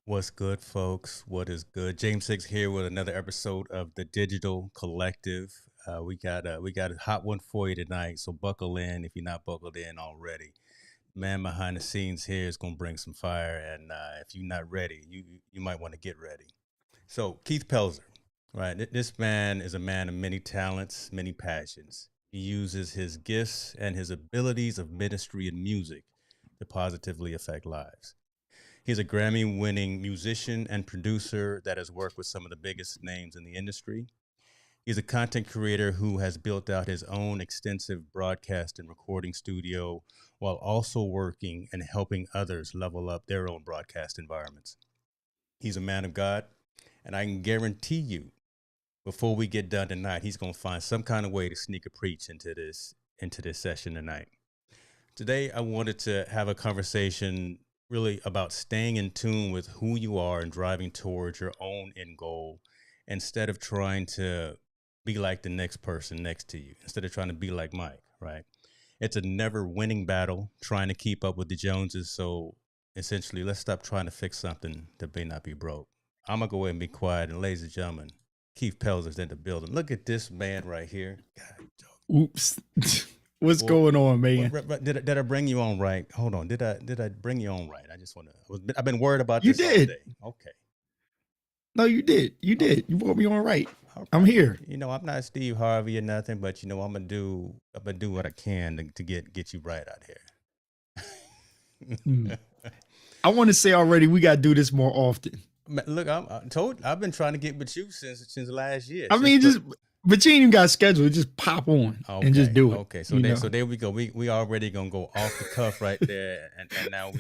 What's good, folks? What is good? James Six here with another episode of the Digital Collective. We got a hot one for you tonight, so buckle in if you're not buckled in already. Man behind the scenes here is gonna bring some fire, and if you're not ready, you might want to get ready. So Keith Pelzer, right? This man is a man of many talents, many passions. He uses his gifts and his abilities of ministry and music to positively affect lives. He's a Grammy winning musician and producer that has worked with some of the biggest names in the industry. He's a content creator who has built out his own extensive broadcast and recording studio while also working and helping others level up their own broadcast environments. He's a man of God, and I can guarantee you, before we get done tonight, he's going to find some kind of way to sneak a preach into this session tonight. Today, I wanted to have a conversation really about staying in tune with who you are and driving towards your own end goal instead of trying to be like the next person next to you, instead of trying to be like Mike, right? It's a never winning battle trying to keep up with the Joneses. So essentially, let's stop trying to fix something that may not be broke. I'm going to go ahead and be quiet. And ladies and gentlemen, Keith Pelzer's in the building. Look at this man right here. God, Oops. What's boy, going on, man? did I bring you on right? Hold on. Did I bring you on right? I just want to. I've been worried about You this all did. day. Okay. No, you did. You Oh, did. You brought me on right. all I'm right. here. I'm not Steve Harvey or nothing, but I'm gonna do what I can to get you right out Mm. here. I want to say already we got to do this more often. Look, I've been trying to get with you since last year. I Since mean, just, but you ain't even got scheduled. Just pop on and just Okay, do it. okay. So You there, know, so there we go. We already gonna go off the cuff right there, and now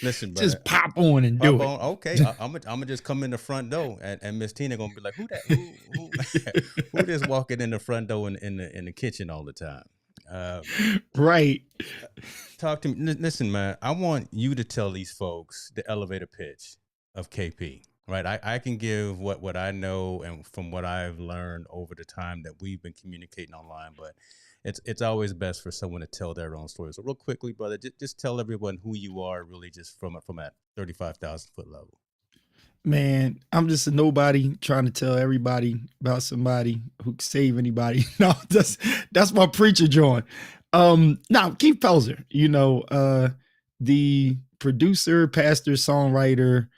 listen, brother. just pop on and Pop do it. on. Okay, I'm gonna just come in the front door, and Miss Tina gonna be like, "Who that? Who who just walking in the front door in the kitchen all the time?" Uh, Right. Talk to me. Listen, man. I want you to tell these folks the elevator pitch of KP. Right. I can give what I know and from what I've learned over the time that we've been communicating online, but it's always best for someone to tell their own story. So real quickly, brother, just tell everyone who you are, really, just from that 35,000 foot level. Man, I'm just a nobody trying to tell everybody about somebody who can save anybody. No, that's my preacher John. Now Keith Pelzer, the producer, pastor, songwriter.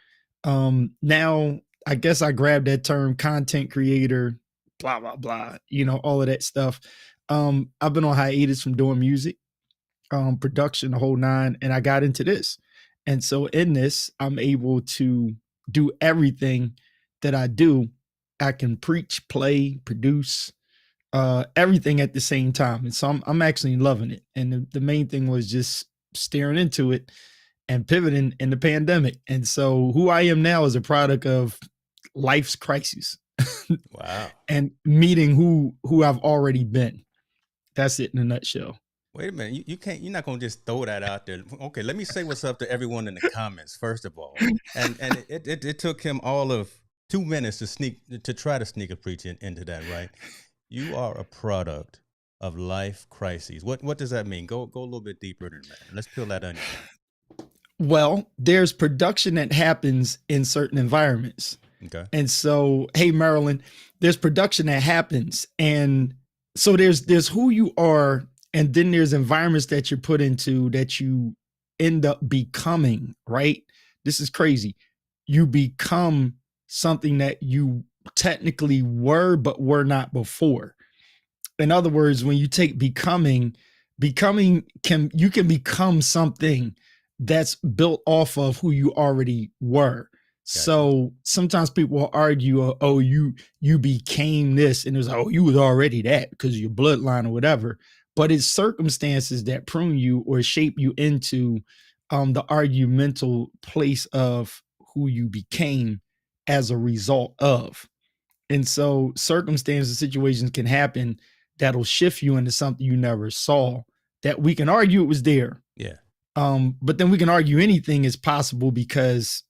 Now I guess I grabbed that term content creator, blah, blah, blah, all of that stuff. I've been on hiatus from doing music, production, the whole nine, and I got into this. And so in this, I'm able to do everything that I do. I can preach, play, produce, everything at the same time. And so I'm actually loving it. And the main thing was just staring into it and pivoting in the pandemic. And so who I am now is a product of life's crisis Wow. and meeting who I've already been. That's it in a nutshell. Wait a minute. You can't. You're not gonna just throw that out there. Okay. Let me say what's up to everyone in the comments first of all. And it took him all of 2 minutes to try to sneak a preach into that. Right. You are a product of life crises. What does that mean? Go a little bit deeper than that. Let's peel that onion. Well, there's production that happens in certain environments. Okay. And so, hey, Marilyn, there's production that happens. And so there's who you are, and then there's environments that you're put into that you end up becoming, right? This is crazy. You become something that you technically were, but were not before. In other words, when you take becoming you can become something that's built off of who you already were. Gotcha. So sometimes people will argue, oh, you became this, and it's like, oh, you was already that because of your bloodline or whatever. But it's circumstances that prune you or shape you into the argumental place of who you became as a result of. And so circumstances, situations can happen that'll shift you into something you never saw, that we can argue it was there. Yeah. But then we can argue anything is possible because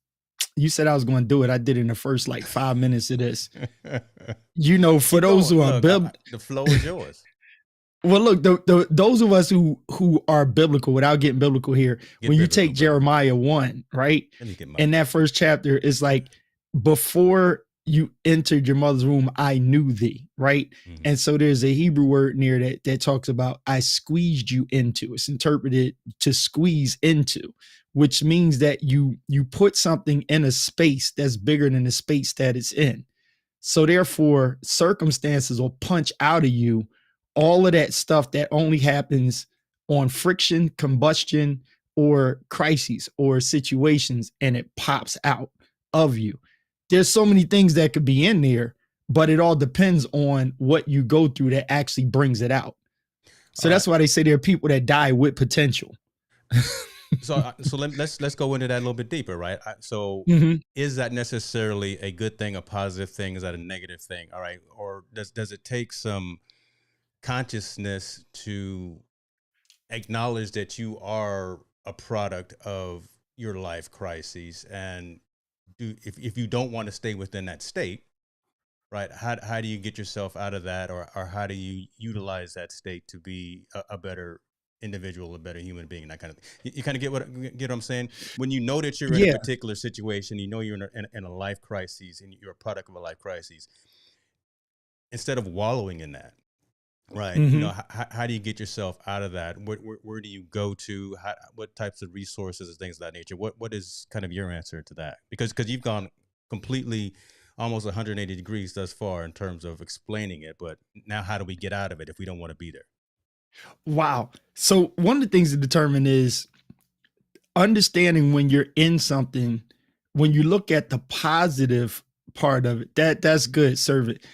you said I was going to do it. I did it in the first like 5 minutes of this. For Keep those going. who are Look, the flow is yours. Well, look, those of us who are biblical, without getting biblical here, Get when you biblical, take brother. Jeremiah 1, right? Let me get my In that Bible. first chapter, it's like, before you entered your mother's womb, I knew thee, right? Mm-hmm. And so there's a Hebrew word near that talks about I squeezed you into. It's interpreted to squeeze into, which means that you put something in a space that's bigger than the space that it's in. So therefore, circumstances will punch out of you all of that stuff that only happens on friction, combustion, or crises or situations, and it pops out of you. There's so many things that could be in there, but it all depends on what you go through that actually brings it out. So All right. that's why they say there are people that die with potential. So let's go into that a little bit deeper, right? So Mhm. is that necessarily a good thing, a positive thing? Is that a negative thing? All right, or does it take some consciousness to acknowledge that you are a product of your life crises, and if you don't want to stay within that state, right? How do you get yourself out of that, or how do you utilize that state to be a better individual, a better human being, that kind of thing? You kind of get what I'm saying? When you know that you're in a Yeah. particular situation, you know you're in a life crisis, and you're a product of a life crisis, instead of wallowing in that, right? You know, Mhm. how do you get yourself out of that? Where do you go to? What types of resources and things of that nature? What is kind of your answer to that? Because you've gone completely almost 180 degrees thus far in terms of explaining it, but now how do we get out of it if we don't want to be there? Wow. So one of the things to determine is understanding when you're in something, when you look at the positive part of it, that's good. Serve it.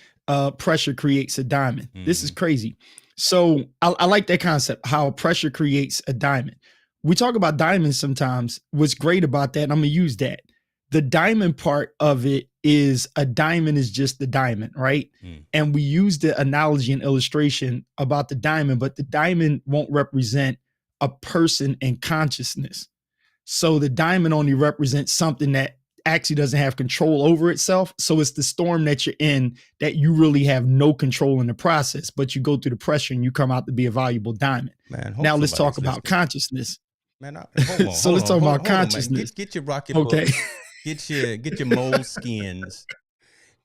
Pressure creates a diamond. This is Mm-hmm. crazy. So I like that concept, how pressure creates a diamond. We talk about diamonds sometimes. What's great about that, and I'm gonna use that. The diamond part of it is a diamond is just the diamond, right? Mm. And we use the analogy and illustration about the diamond, but the diamond won't represent a person in consciousness. So the diamond only represents something that actually doesn't have control over itself. So it's the storm that you're in that you really have no control in the process, but you go through the pressure and you come out to be a valuable diamond. Man, hope Now let's talk somebody's about listening. consciousness. Man, So let's talk about hold on, man. consciousness. Get your rocket Okay. books, get your mole skins,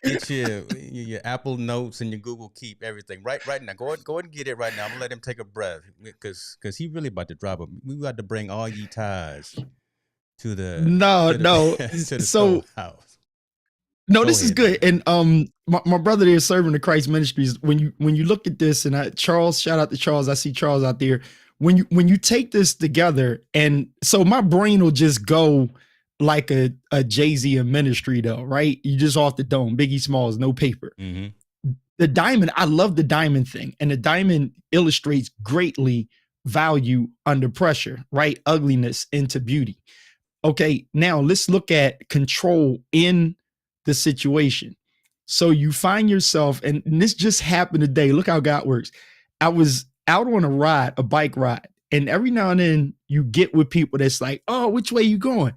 get your Apple Notes and your Google Keep, everything right now. Go ahead and get it right now. I'm gonna let him take a breath, because he really about to drop it. We got to bring all ye ties to the No, to no. the to the So storehouse. no, Go this is ahead, good. man. And my brother there serving the Christ Ministries. When you look at this, and Charles, shout out to Charles. I see Charles out there. When you take this together, and so my brain will just go like a Jay-Z in ministry, though, right? You just off the dome, Biggie Smalls, no paper. Mm-hmm. The diamond, I love the diamond thing, and the diamond illustrates greatly value under pressure, right? Ugliness into beauty. Okay, now let's look at control in the situation. So you find yourself, and this just happened today. Look how God works. I was out on a bike ride, and every now and then you get with people that's like, "Oh, which way you going?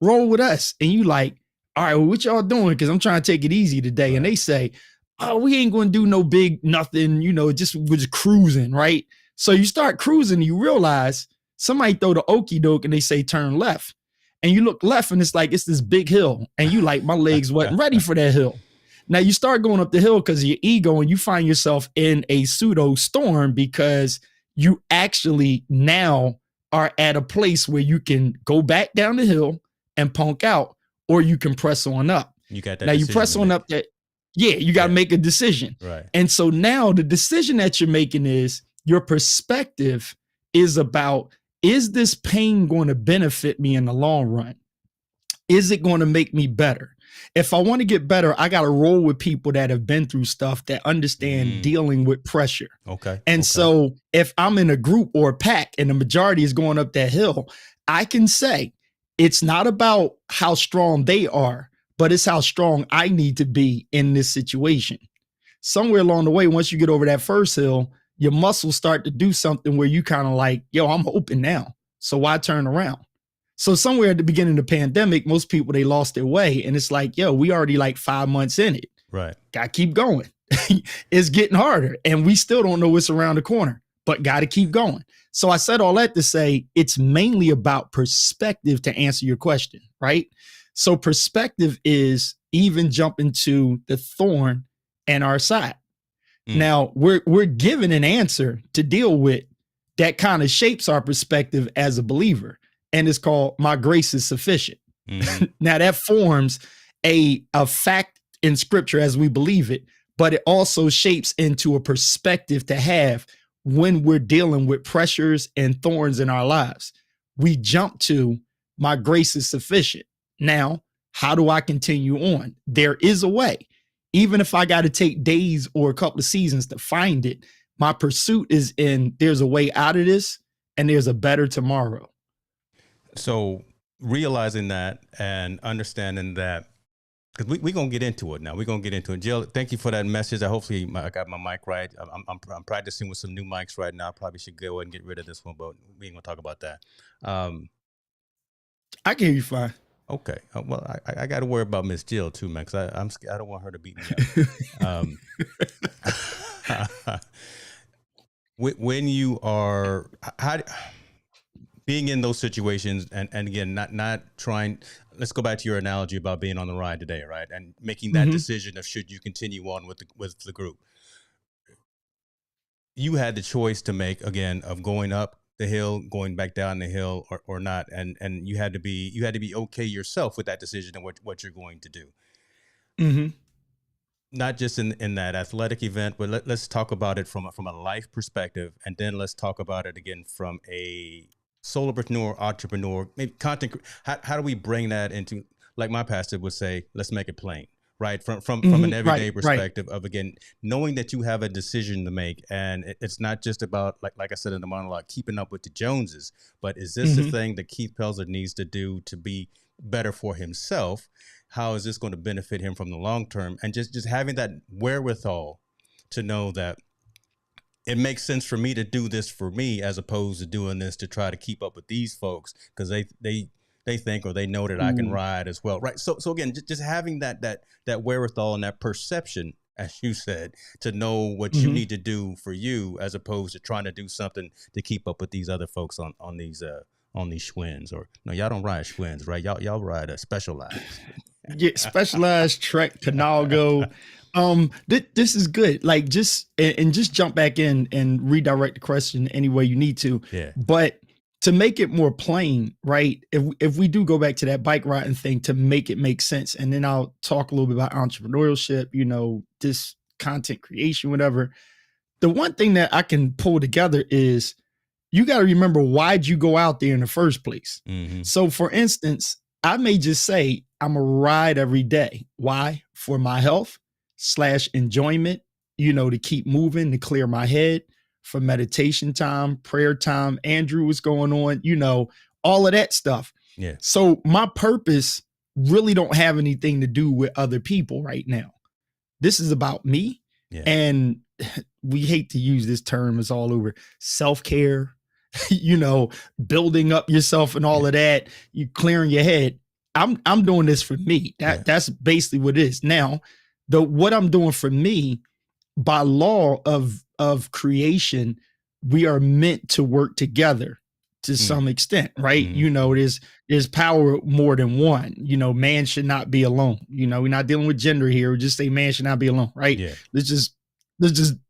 Roll with us." And you like, "All right, well, what y'all doing? Because I'm trying to take it easy today." And Right. they say, "Oh, we ain't going to do no big nothing. Just we're just cruising, right?" So you start cruising, and you realize somebody throw the okey doke, and they say turn left, and you look left, and it's like it's this big hill, and you like my legs wasn't ready for that hill. Now you start going up the hill because of your ego, and you find yourself in a pseudo storm because you actually now are at a place where you can go back down the hill and punk out, or you can press on up. You got that Now you decision press to on make. up that, yeah, you got to Yeah. make a decision. Right. And so now the decision that you're making is your perspective is about, is this pain going to benefit me in the long run? Is it going to make me better? If I want to get better, I got to roll with people that have been through stuff, that understand Mm. dealing with pressure. Okay. And Okay. so if I'm in a group or a pack and the majority is going up that hill, I can say it's not about how strong they are, but it's how strong I need to be in this situation. Somewhere along the way, once you get over that first hill, your muscles start to do something where you kind of like, yo, I'm open now. So why turn around? So somewhere at the beginning of the pandemic, most people, they lost their way. And it's like, yo, we already like 5 months in it. Right. Got to keep going. It's getting harder. And we still don't know what's around the corner. but got to keep going. So I said all that to say it's mainly about perspective to answer your question, right? So perspective is even jumping to the thorn and our side. Now we're given an answer to deal with that kind of shapes our perspective as a believer, and it's called "My grace is sufficient." Now that forms a fact in Scripture as we believe it, but it also shapes into a perspective to have when we're dealing with pressures and thorns in our lives. We jump to "My grace is sufficient." Now, how do I continue on? There is a way. Even if I got to take days or a couple of seasons to find it, my pursuit is in there's a way out of this and there's a better tomorrow. So realizing that and understanding that, because we're going to get into it now. We're going to get into it. Jill, thank you for that message. Hopefully I got my mic right. I'm practicing with some new mics right now. Probably should go ahead and get rid of this one, but we ain't going to talk about that. I can hear you fine. Okay. Well, I got to worry about Miss Jill too, man, because I don't want her to beat me up. When you are being in those situations, and again, not trying. Let's go back to your analogy about being on the ride today, right? And making that decision of should you continue on with the group. You had the choice to make again of going up the hill, going back down the hill, or not, and you had to be okay yourself with that decision and what you're going to do. Not just in that athletic event, but let's talk about it from a life perspective, and then let's talk about it again from a solopreneur, entrepreneur, maybe content. How do we bring that into, like my pastor would say, let's make it plain, right? From an everyday perspective of, again, knowing that you have a decision to make, and it's not just about, like I said in the monologue, keeping up with the Joneses, but is this the thing that Keith Pelzer needs to do to be better for himself? How is this going to benefit him from the long term? And just having that wherewithal to know that it makes sense for me to do this for me, as opposed to doing this to try to keep up with these folks because they think or they know that I can ride as well, right? So again, just having that wherewithal and that perception, as you said, to know what you need to do for you, as opposed to trying to do something to keep up with these other folks on these Schwinns. Or no, y'all don't ride Schwinns, right? Y'all ride a Specialized. Yeah, Specialized, Trek, Canalgo. This is good. Like just jump back in and redirect the question any way you need to. Yeah. But to make it more plain, right? If we do go back to that bike riding thing to make it make sense, and then I'll talk a little bit about entrepreneurship, this content creation, whatever. The one thing that I can pull together is you got to remember, why'd you go out there in the first place? So for instance, I may just say, I'm a ride every day. Why? For my health / enjoyment, to keep moving, to clear my head, for meditation time, prayer time. Andrew, what's going on? All of that stuff. Yeah. So my purpose really don't have anything to do with other people right now. This is about me. Yeah. And we hate to use this term, it's all over self-care, building up yourself and all of that, you clearing your head. I'm doing this for me. That's basically what it is. Now, what I'm doing for me, by law of creation, we are meant to work together to some extent, right? There's power more than one. Man should not be alone. We're not dealing with gender here. We just say man should not be alone, right? Yeah. Let's just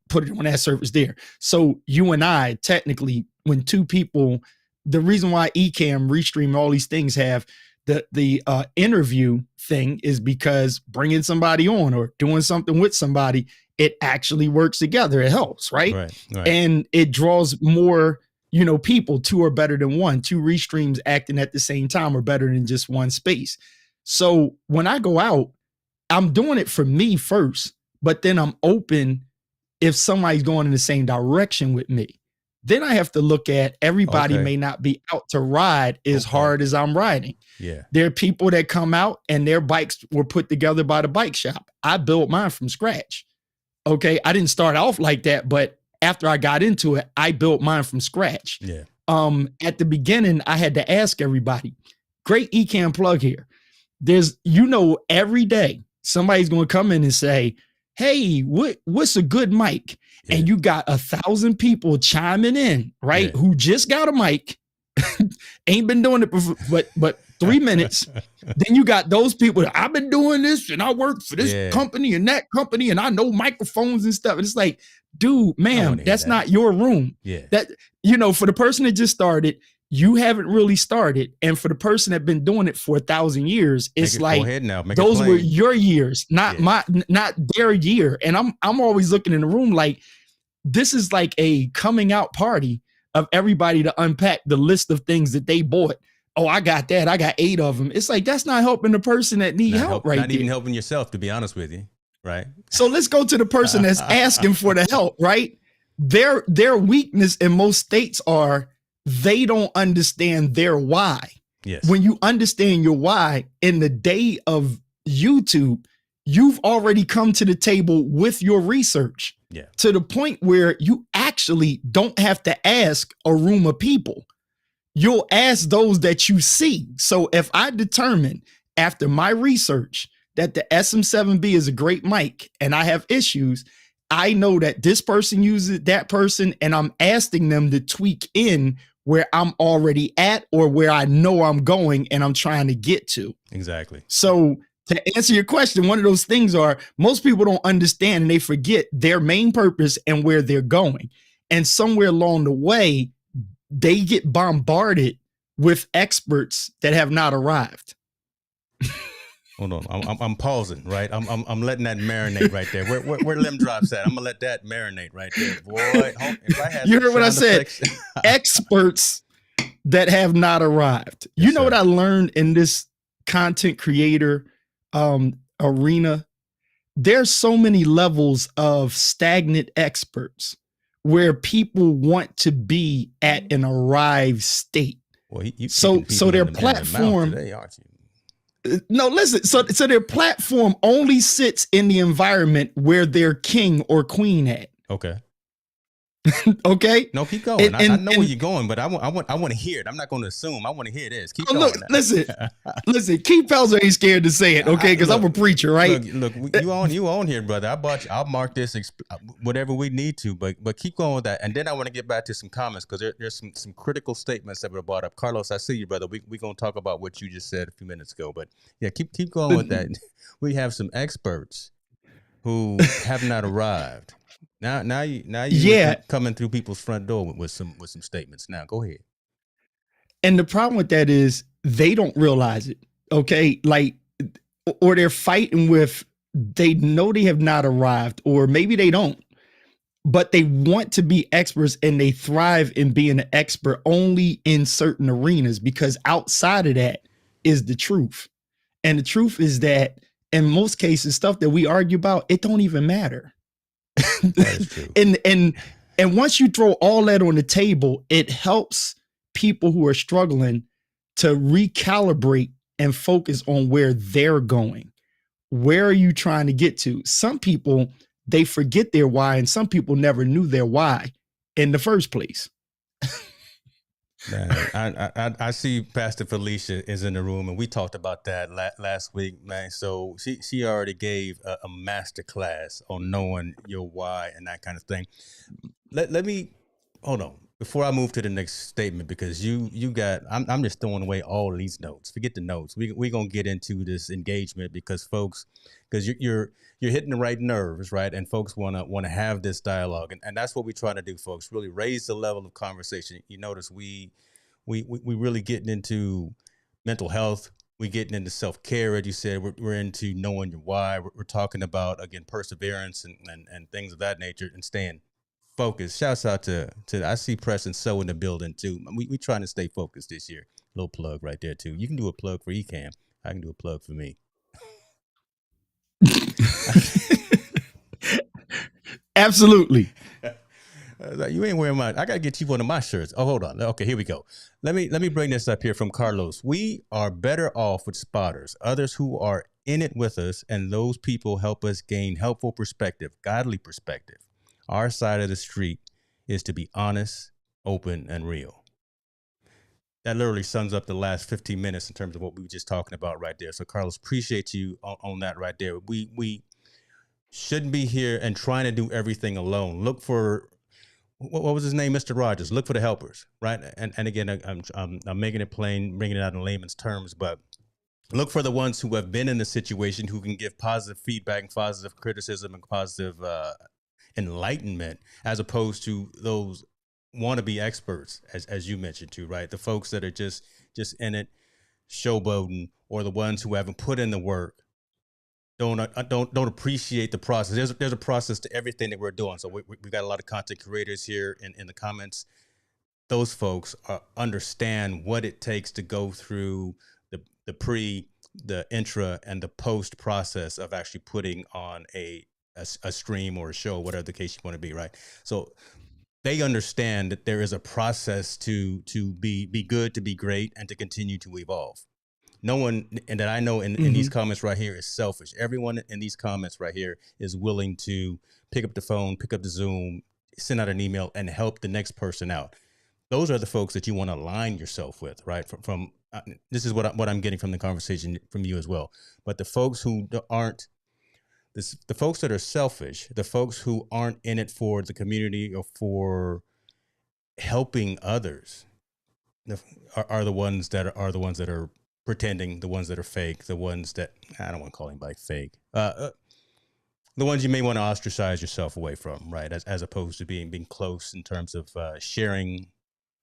put it on that surface there. So you and I, technically, when two people, the reason why Ecamm, Restream, all these things have the interview thing is because bringing somebody on or doing something with somebody, it actually works together. It helps, right? Right. And it draws more, people. Two are better than one. Two Restreams acting at the same time are better than just one space. So when I go out, I'm doing it for me first, but then I'm open if somebody's going in the same direction with me. Then I have to look at everybody may not be out to ride as hard as I'm riding. Yeah. There are people that come out and their bikes were put together by the bike shop. I built mine from scratch. Okay. I didn't start off like that, but after I got into it, I built mine from scratch. Yeah. At the beginning, I had to ask everybody, great Ecamm plug here. There's, every day somebody's going to come in and say, hey, what's a good mic? and you got 1,000 people chiming in, right? Yeah. Who just got a mic, ain't been doing it before, but 3 minutes. Then you got those people that I've been doing this and I work for this company and that company and I know microphones and stuff. And it's like, dude, ma'am, that's not your room. Yeah. That, for the person that just started, you haven't really started. And for the person that been doing it for 1,000 years, it's like, go ahead now. those were your years, not their year. And I'm always looking in the room like, this is like a coming out party of everybody to unpack the list of things that they bought. Oh, I got that. I got 8 of them. It's like, that's not helping the person that need help right Not there. even helping yourself, to be honest with you. Right. So let's go to the person that's asking for the help, right? Their weakness in most states are they don't understand their why. Yes. When you understand your why in the day of YouTube, you've already come to the table with your research. Yeah. To the point where you actually don't have to ask a room of people. You'll ask those that you see. So if I determine after my research that the SM7B is a great mic and I have issues, I know that this person uses that person, and I'm asking them to tweak in where I'm already at or where I know I'm going and I'm trying to get to. Exactly. So to answer your question, one of those things are most people don't understand and they forget their main purpose and where they're going. And somewhere along the way, they get bombarded with experts that have not arrived. Hold on, I'm pausing, right? I'm letting that marinate right there. Where limb drops at? I'm gonna let that marinate right there, boy. You heard what I said? Experts that have not arrived. Yes, you know, sir. What I learned in this content creator arena? There's so many levels of stagnant experts where people want to be at an arrived state. Well, so their platform today, aren't you? No, listen. So their platform only sits in the environment where their king or queen at. Okay. Okay. No, keep going. I know where you're going, but I want to hear it. I'm not going to assume. I want to hear this. Keep going. Look, listen. Keith Pelzer ain't scared to say it, okay? Because I'm a preacher, right? Look, you on here, brother. I'll mark this whatever we need to, but keep going with that. And then I want to get back to some comments because there's some critical statements that were brought up. Carlos, I see you, brother. We're gonna talk about what you just said a few minutes ago, but yeah, keep going with that. We have some experts who have not arrived. Now you coming through people's front door with some statements. Now go ahead. And the problem with that is they don't realize it. Okay, like, or they're fighting with. They know they have not arrived, or maybe they don't, but they want to be experts and they thrive in being an expert only in certain arenas because outside of that is the truth. And the truth is that in most cases, stuff that we argue about, it don't even matter. That is true. and once you throw all that on the table, it helps people who are struggling to recalibrate and focus on where they're going. Where are you trying to get to? Some people, they forget their why, and some people never knew their why in the first place. Man, I see Pastor Felicia is in the room, and we talked about that last week, man. So she already gave a master class on knowing your why and that kind of thing. Let me hold on before I move to the next statement, because you got I'm just throwing away all these notes. Forget the notes. We're gonna get into this engagement because you're hitting the right nerves, right? And folks wanna have this dialogue, and that's what we're trying to do, folks. Really raise the level of conversation. You notice we really getting into mental health. We're getting into self-care, as you said. We're into knowing your why. We're talking about, again, perseverance and things of that nature, and staying focused. Shouts out to I see Preston So in the building too. We trying to stay focused this year. Little plug right there too. You can do a plug for Ecam. I can do a plug for me. Absolutely. You ain't wearing mine. I gotta get you one of my shirts. Oh, hold on. Okay, here we go. Let me bring this up here from Carlos. We are better off with spotters, others who are in it with us, and those people help us gain helpful perspective, godly perspective. Our side of the street is to be honest, open, and real. That literally sums up the last 15 minutes in terms of what we were just talking about right there. So, Carlos, appreciate you on that right there. We shouldn't be here and trying to do everything alone. Look for what was his name, Mr. Rogers. Look for the helpers, right? And again, I'm making it plain, bringing it out in layman's terms, but look for the ones who have been in the situation, who can give positive feedback and positive criticism and positive enlightenment, as opposed to those wannabe experts, as you mentioned too, right? The folks that are just in it, showboating, or the ones who haven't put in the work, don't appreciate the process. There's a process to everything that we're doing. So we got a lot of content creators here in the comments. Those folks understand what it takes to go through the pre, the intra, and the post process of actually putting on a stream or a show, whatever the case you want to be, right? So they understand that there is a process to be good, to be great, and to continue to evolve. No one and that I know in these comments right here is selfish. Everyone in these comments right here is willing to pick up the phone, pick up the Zoom, send out an email, and help the next person out. Those are the folks that you want to align yourself with, right? From this is what I'm getting from the conversation from you as well. But the folks who aren't the folks that are selfish, the folks who aren't in it for the community or for helping others, are the ones that are pretending, the ones that are fake, the ones that I don't want to call anybody fake. The ones you may want to ostracize yourself away from, right? As opposed to being close in terms of sharing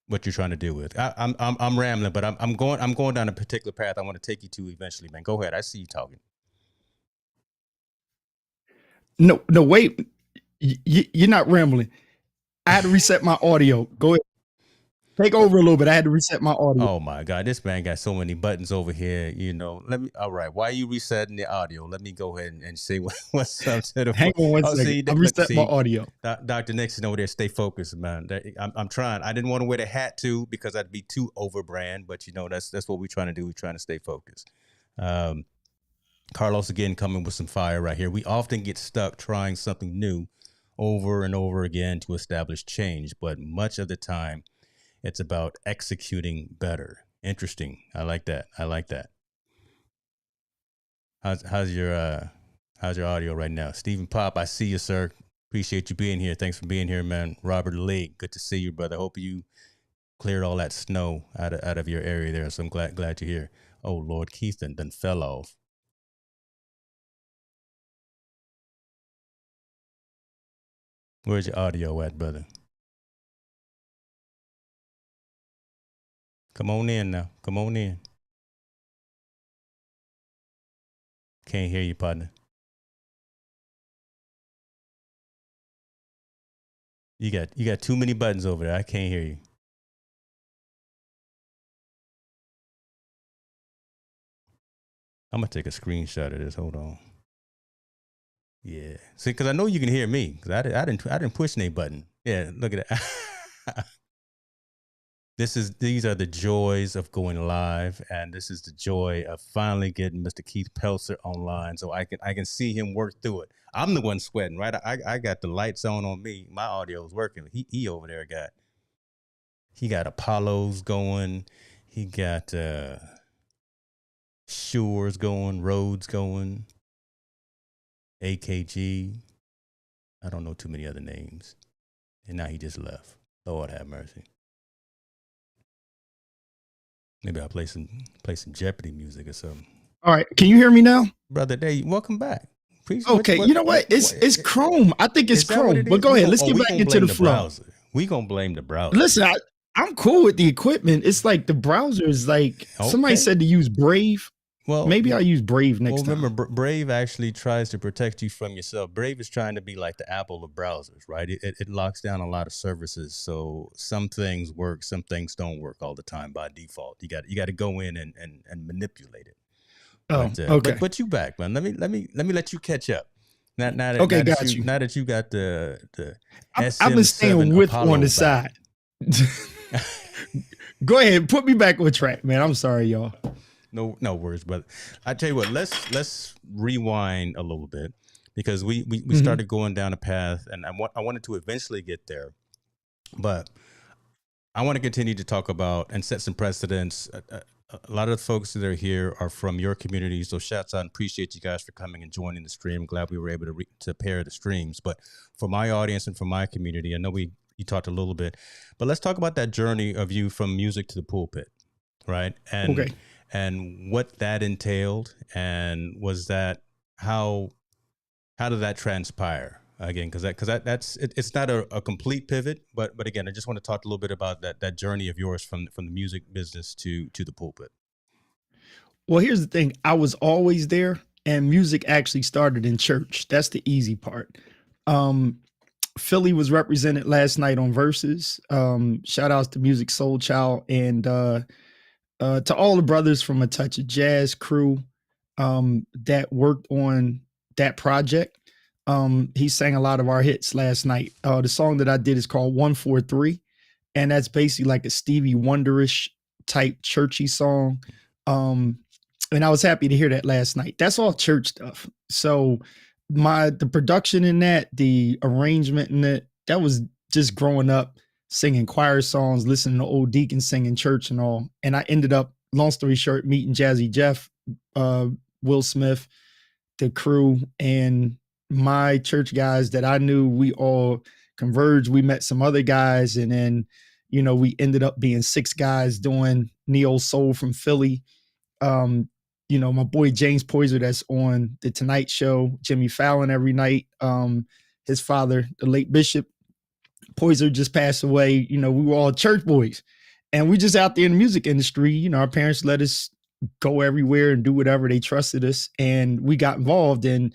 what you're trying to do with. I'm rambling, but I'm going down a particular path I want to take you to eventually, man. Go ahead. I see you talking. No, no, wait. You're not rambling. I had to reset my audio. Go ahead. Take over a little bit. I had to reset my audio. Oh my God, this man got so many buttons over here. You know, let me. All right, why are you resetting the audio? Let me go ahead and say what's up to Hang the. on one Oh, second. see, I'm look, reset my see, audio. Dr. Nixon over there. Stay focused, man. I'm trying. I didn't want to wear the hat too because I'd be too overbrand, but you know that's what we're trying to do. We're trying to stay focused. Um, Carlos again coming with some fire right here. We often get stuck trying something new over and over again to establish change, but much of the time it's about executing better. Interesting. I like that. I like that. How's your audio right now? Stephen Pop, I see you, sir. Appreciate you being here. Thanks for being here, man. Robert Lee, good to see you, brother. Hope you cleared all that snow out of your area there. So I'm glad you're here. Oh Lord, Keith done fell off. Where's your audio at, brother? Come on in now. Come on in. Can't hear you, partner. You got too many buttons over there. I can't hear you. I'm gonna take a screenshot of this. Hold on. Yeah. See, because I know you can hear me. Because I didn't push any button. Yeah. Look at that. These are the joys of going live, and this is the joy of finally getting Mr. Keith Pelzer online, so I can see him work through it. I'm the one sweating, right? I got the lights on me. My audio is working. He over there he got Apollos going. He got Shores going, Roads going, AKG. I don't know too many other names, and now he just left. Lord have mercy. Maybe I'll play some Jeopardy music or something. All right. Can you hear me now? Brother Day, welcome back. Okay. You know what? It's Chrome. I think it's is that what Chrome. it But is? go ahead. Let's get We back gonna into blame the the flow. browser. We gonna blame the browser. Listen, I'm cool with the equipment. It's like the browser is like somebody Okay. said to use Brave. Well, Maybe I'll use Brave next remember, time. Brave actually tries to protect you from yourself. Brave is trying to be like the Apple of browsers, right? It locks down a lot of services, so some things work, some things don't work all the time by default. You got to go in and manipulate it. Oh, But okay. you back, man. Let me let you catch up. Now, now that Okay, now that got you you. now that you got the I've been SM7 staying with on Apollo the back. side. Go ahead, put me back on track, man. I'm sorry, y'all. No worries, brother. I tell you what, let's rewind a little bit because we Mhm. started going down a path, and I wanted to eventually get there, but I want to continue to talk about and set some precedents a lot of the folks that are here are from your community. So shouts out and appreciate you guys for coming and joining the stream. Glad we were able to pair the streams. But for my audience and for my community, I know you talked a little bit, but let's talk about that journey of you from music to the pulpit, right? Okay. And what that entailed, and was that how did that transpire again? It's not a complete pivot, but again, I just want to talk a little bit about that journey of yours from the music business to the pulpit. Well, here's the thing. I was always there, and music actually started in church. That's the easy part. Um, Philly was represented last night on Versus. Shout outs to Music Soul Child and to all the brothers from A Touch of Jazz crew that worked on that project. He sang a lot of our hits last night. The song that I did is called 143, and that's basically like a Stevie Wonderish type churchy song. And I was happy to hear that last night. That's all church stuff. So the production in that, the arrangement in it, that was just growing up singing choir songs, listening to old deacons sing in church and all. And I ended up, long story short, meeting Jazzy Jeff, Will Smith, the crew, and my church guys that I knew. We all converged. We met some other guys, and then, we ended up being 6 guys doing neo soul from Philly. My boy James Poyser, that's on the Tonight Show, Jimmy Fallon every night. His father, the late Bishop Poyser, just passed away. We were all church boys, and we just out there in the music industry. Our parents let us go everywhere and do whatever. They trusted us, and we got involved, and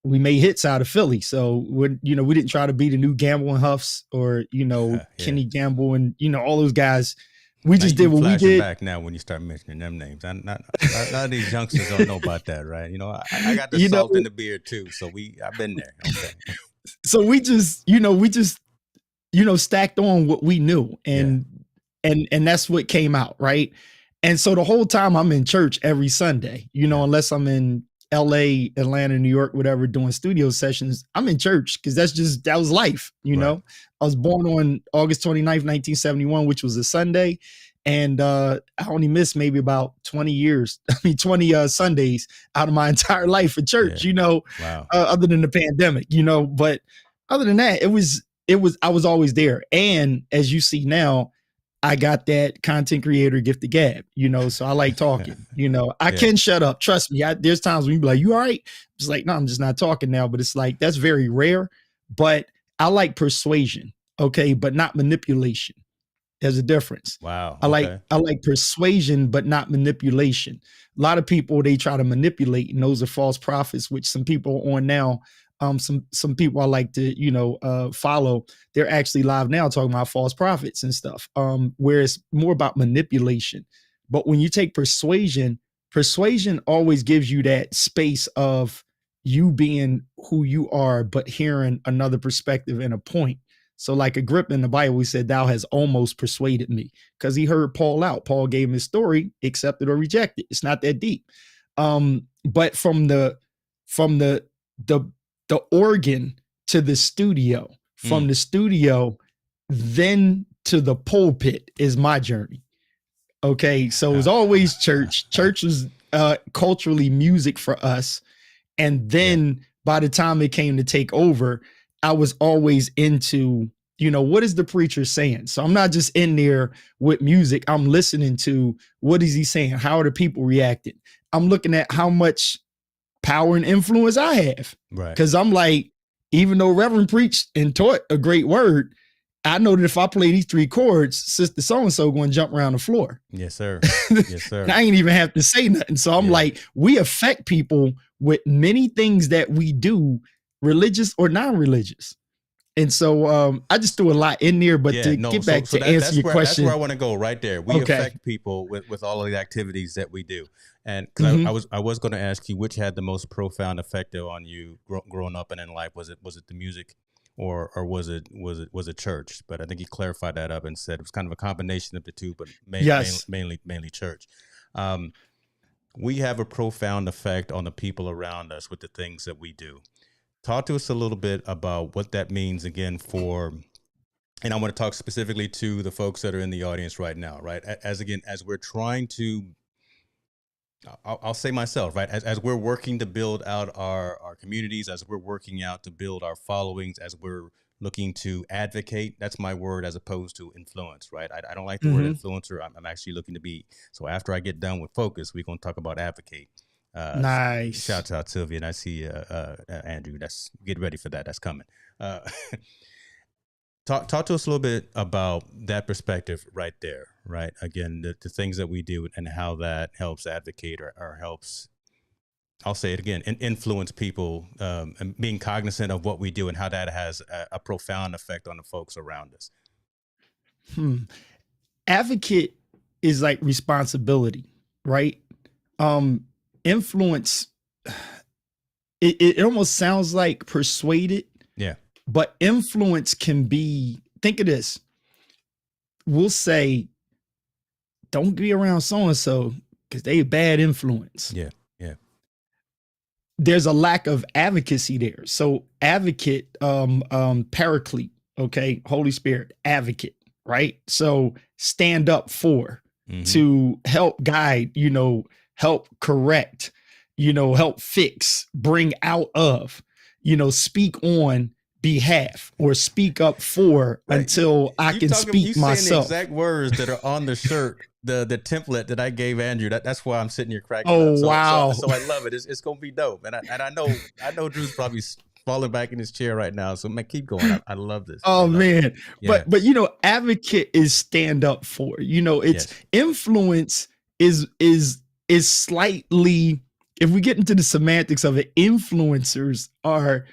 we made hits out of Philly. So we didn't try to be the new Gamble and Huffs or Yeah. Kenny Gamble and all those guys. We Now just you did what we flashing did. back now when you start mentioning them names. Not a lot of these youngsters don't know about that, right? I got the salt in the beard too, so I've been there. Okay. So we just stacked on what we knew, and that's what came out, right? And so the whole time I'm in church every Sunday, unless I'm in LA, Atlanta, New York, whatever, doing studio sessions, I'm in church because that was life, Right. I was born on August 29th, 1971, which was a Sunday. And I only missed maybe about 20 years, 20 Sundays out of my entire life for church, Wow. other than the pandemic, but other than that, I was always there. And as you see now, I got that content creator gift of gab, so I like talking, I can shut up. Trust me. There's times when you be like, you all right? It's like, no, I'm just not talking now, but it's like, that's very rare, but I like persuasion. Okay. But not manipulation. There's a difference. Wow. I Okay. like persuasion, but not manipulation. A lot of people, they try to manipulate, and those are false prophets, which some people are on now. Some people I like to follow. They're actually live now talking about false prophets and stuff. Where it's more about manipulation. But when you take persuasion always gives you that space of you being who you are, but hearing another perspective and a point. So, like Agrippa in the Bible, we said, "Thou has almost persuaded me," because he heard Paul out. Paul gave him his story, accepted or rejected. It's not that deep. But from the organ to the studio, from the studio then to the pulpit is my journey. Okay, so it was always church. Church was culturally music for us, and then by the time it came to take over, I was always into, what is the preacher saying? So I'm not just in there with music. I'm listening to, what is he saying? How are the people reacting? I'm looking at how much power and influence I have. Right. Because I'm like, even though Reverend preached and taught a great word, I know that if I play these 3 chords, Sister so-and-so going to jump around the floor. Yes, sir. Yes, sir. I ain't even have to say nothing. So I'm like, we affect people with many things that we do, religious or non-religious. And so I just threw a lot in there, but get back to answer your question. That's where I want to go right there. We affect people with all of the activities that we do. And because I was going to ask you, which had the most profound effect on you growing up and in life? Was it the music, or was it church? But I think you clarified that up and said it was kind of a combination of the two, but mainly church. We have a profound effect on the people around us with the things that we do. Talk to us a little bit about what that means again and I want to talk specifically to the folks that are in the audience right now, right? As we're trying to I'll say myself, right? As we're working to build out our communities, as we're working out to build our followings, as we're looking to advocate, that's my word as opposed to influence, right? I don't like the word Mm-hmm. influencer. I'm actually looking to be. So after I get done with focus, we're going to talk about advocate. Uh, Nice. Shouts out Sylvia, and I see Andrew. That's get ready for that. That's coming. Uh, talk to us a little bit about that perspective right there, right? Again, the things that we do and how that helps advocate or helps, I'll say it again, and influence people, and being cognizant of what we do and how that has a profound effect on the folks around us. Hmm. Advocate is like responsibility, right? Influence, it almost sounds like persuaded, Yeah. but influence can be, think of this. We'll say, don't be around so and so because they a bad influence. Yeah. Yeah. There's a lack of advocacy there. So advocate, paraclete, okay, Holy Spirit, advocate, right? So stand up for, Mm-hmm. to help guide, help correct, help fix, bring out of, speak on behalf or speak up for Right. until I You can talking, you speak saying the myself. exact words that are on the shirt, the template that I gave Andrew. That's why I'm sitting here cracking up. Oh, wow. So I love it. It's gonna be dope. And I know Drew's probably falling back in his chair right now. So man, keep going. I love this. I Oh love it. man. Yeah. But advocate is stand up for. It's Yes. influence is slightly, if we get into the semantics of it, influencers are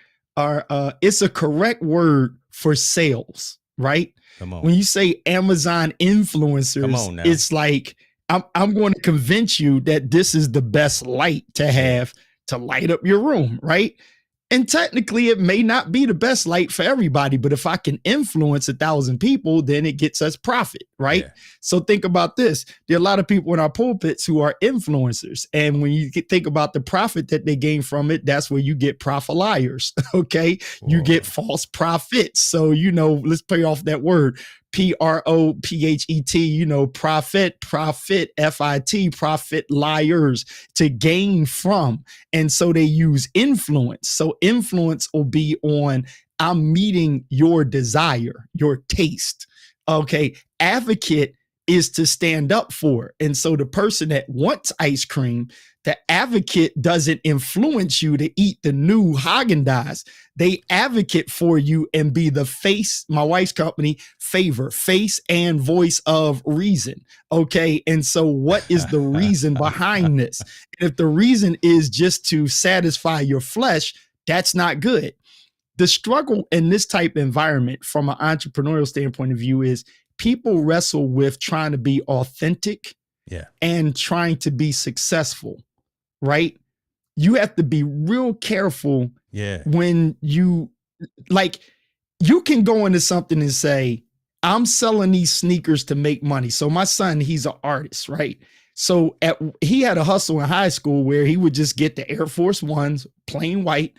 it's a correct word for sales, right? Come on. When you say Amazon Come influencers, on now. it's like I'm going to convince you that this is the best light to Yeah. have to light up your room, right? And technically, it may not be the best light for everybody, but if I can influence 1,000 people, then it gets us profit, right? Yeah. So think about this. There are a lot of people in our pulpits who are influencers. And when you think about the profit that they gain from it, that's where you get profiliers, okay? You get Whoa. false prophets. So, let's play off that word. PROPHET, profit, FIT, profit liars to gain from. And so they use influence. So influence will be on, I'm meeting your desire, your taste. Okay. Advocate is to stand up for. And so the person that wants ice cream, the advocate doesn't influence you to eat the new Haagen-Dazs. They advocate for you and be the face, my wife's company, favor, face and voice of reason. Okay. And so what is the reason behind this? And if the reason is just to satisfy your flesh, that's not good. The struggle in this type of environment from an entrepreneurial standpoint of view is people wrestle with trying to be authentic Yeah. and trying to be successful, right? You have to be real careful Yeah. when like, you can go into something and say, I'm selling these sneakers to make money. So my son, he's an artist, right? So he had a hustle in high school where he would just get the Air Force Ones, plain white,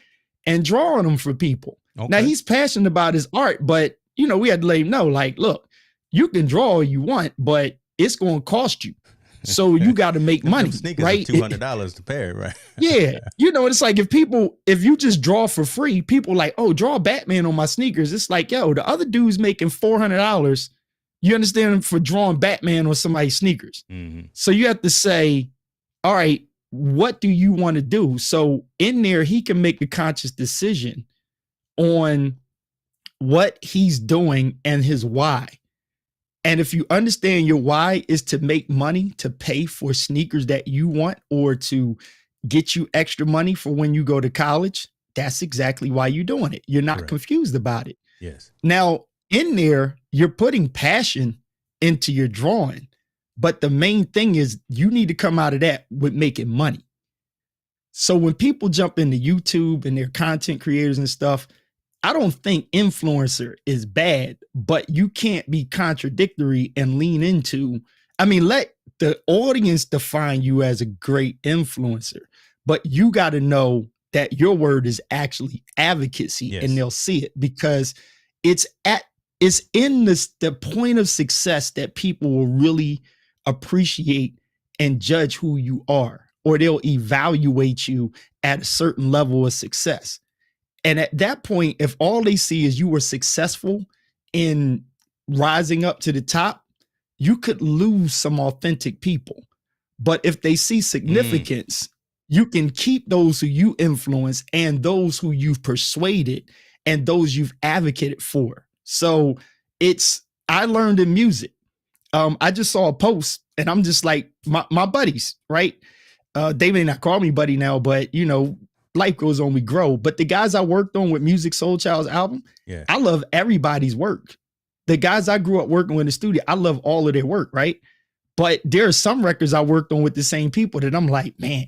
and draw on them for people. Okay. Now he's passionate about his art, but we had to let him know, like, look, you can draw all you want, but it's going to cost you. So you got to make money, Sneakers right? $200 to pair, right? Yeah. It's like if you just draw for free, people like, oh, draw Batman on my sneakers. It's like, yo, the other dude's making $400. You understand, for drawing Batman on somebody's sneakers. Mm-hmm. So you have to say, all right, what do you want to do? So in there, he can make a conscious decision on what he's doing and his why. And if you understand your why is to make money, to pay for sneakers that you want, or to get you extra money for when you go to college, that's exactly why you're doing it. You're not Correct. confused about it. Yes. Now, in there, you're putting passion into your drawing. But the main thing is you need to come out of that with making money. So when people jump into YouTube and they're content creators and stuff, I don't think influencer is bad, but you can't be contradictory and lean into, let the audience define you as a great influencer, but you got to know that your word is actually advocacy. Yes. And they'll see it because it's in the point of success that people will really appreciate and judge who you are, or they'll evaluate you at a certain level of success. And at that point, if all they see is you were successful in rising up to the top, you could lose some authentic people. But if they see significance, you can keep those who you influence and those who you've persuaded and those you've advocated for. So I learned in music. I just saw a post and I'm just like, my buddies, right? They may not call me buddy now, but life goes on, we grow. But the guys I worked on with Music Soul Child's album, I love everybody's work. The guys I grew up working with in the studio, I love all of their work, right? But there are some records I worked on with the same people that I'm like, man,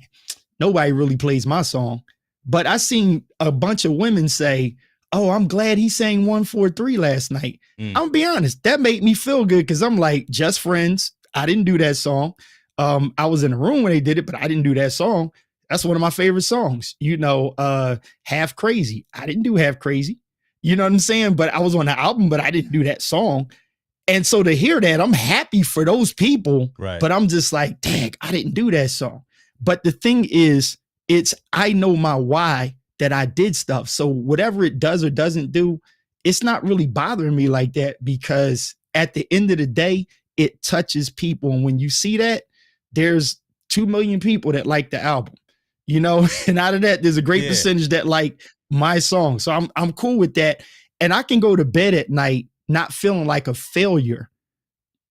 nobody really plays my song. But I seen a bunch of women say, oh, I'm glad he sang 143 last night. I'm gonna be honest, that made me feel good because I'm like, just friends. I didn't do that song. I was in the room when they did it, but I didn't do that song. That's one of my favorite songs. Half Crazy. I didn't do Half Crazy. You know what I'm saying? But I was on the album, but I didn't do that song. And so to hear that, I'm happy for those people, right. But I'm just like, dang, I didn't do that song. But the thing is, I know my why that I did stuff. So whatever it does or doesn't do, it's not really bothering me like that because at the end of the day, it touches people. And when you see that, there's 2 million people that like the album, and out of that, there's a great percentage that like my song. So I'm cool with that. And I can go to bed at night not feeling like a failure.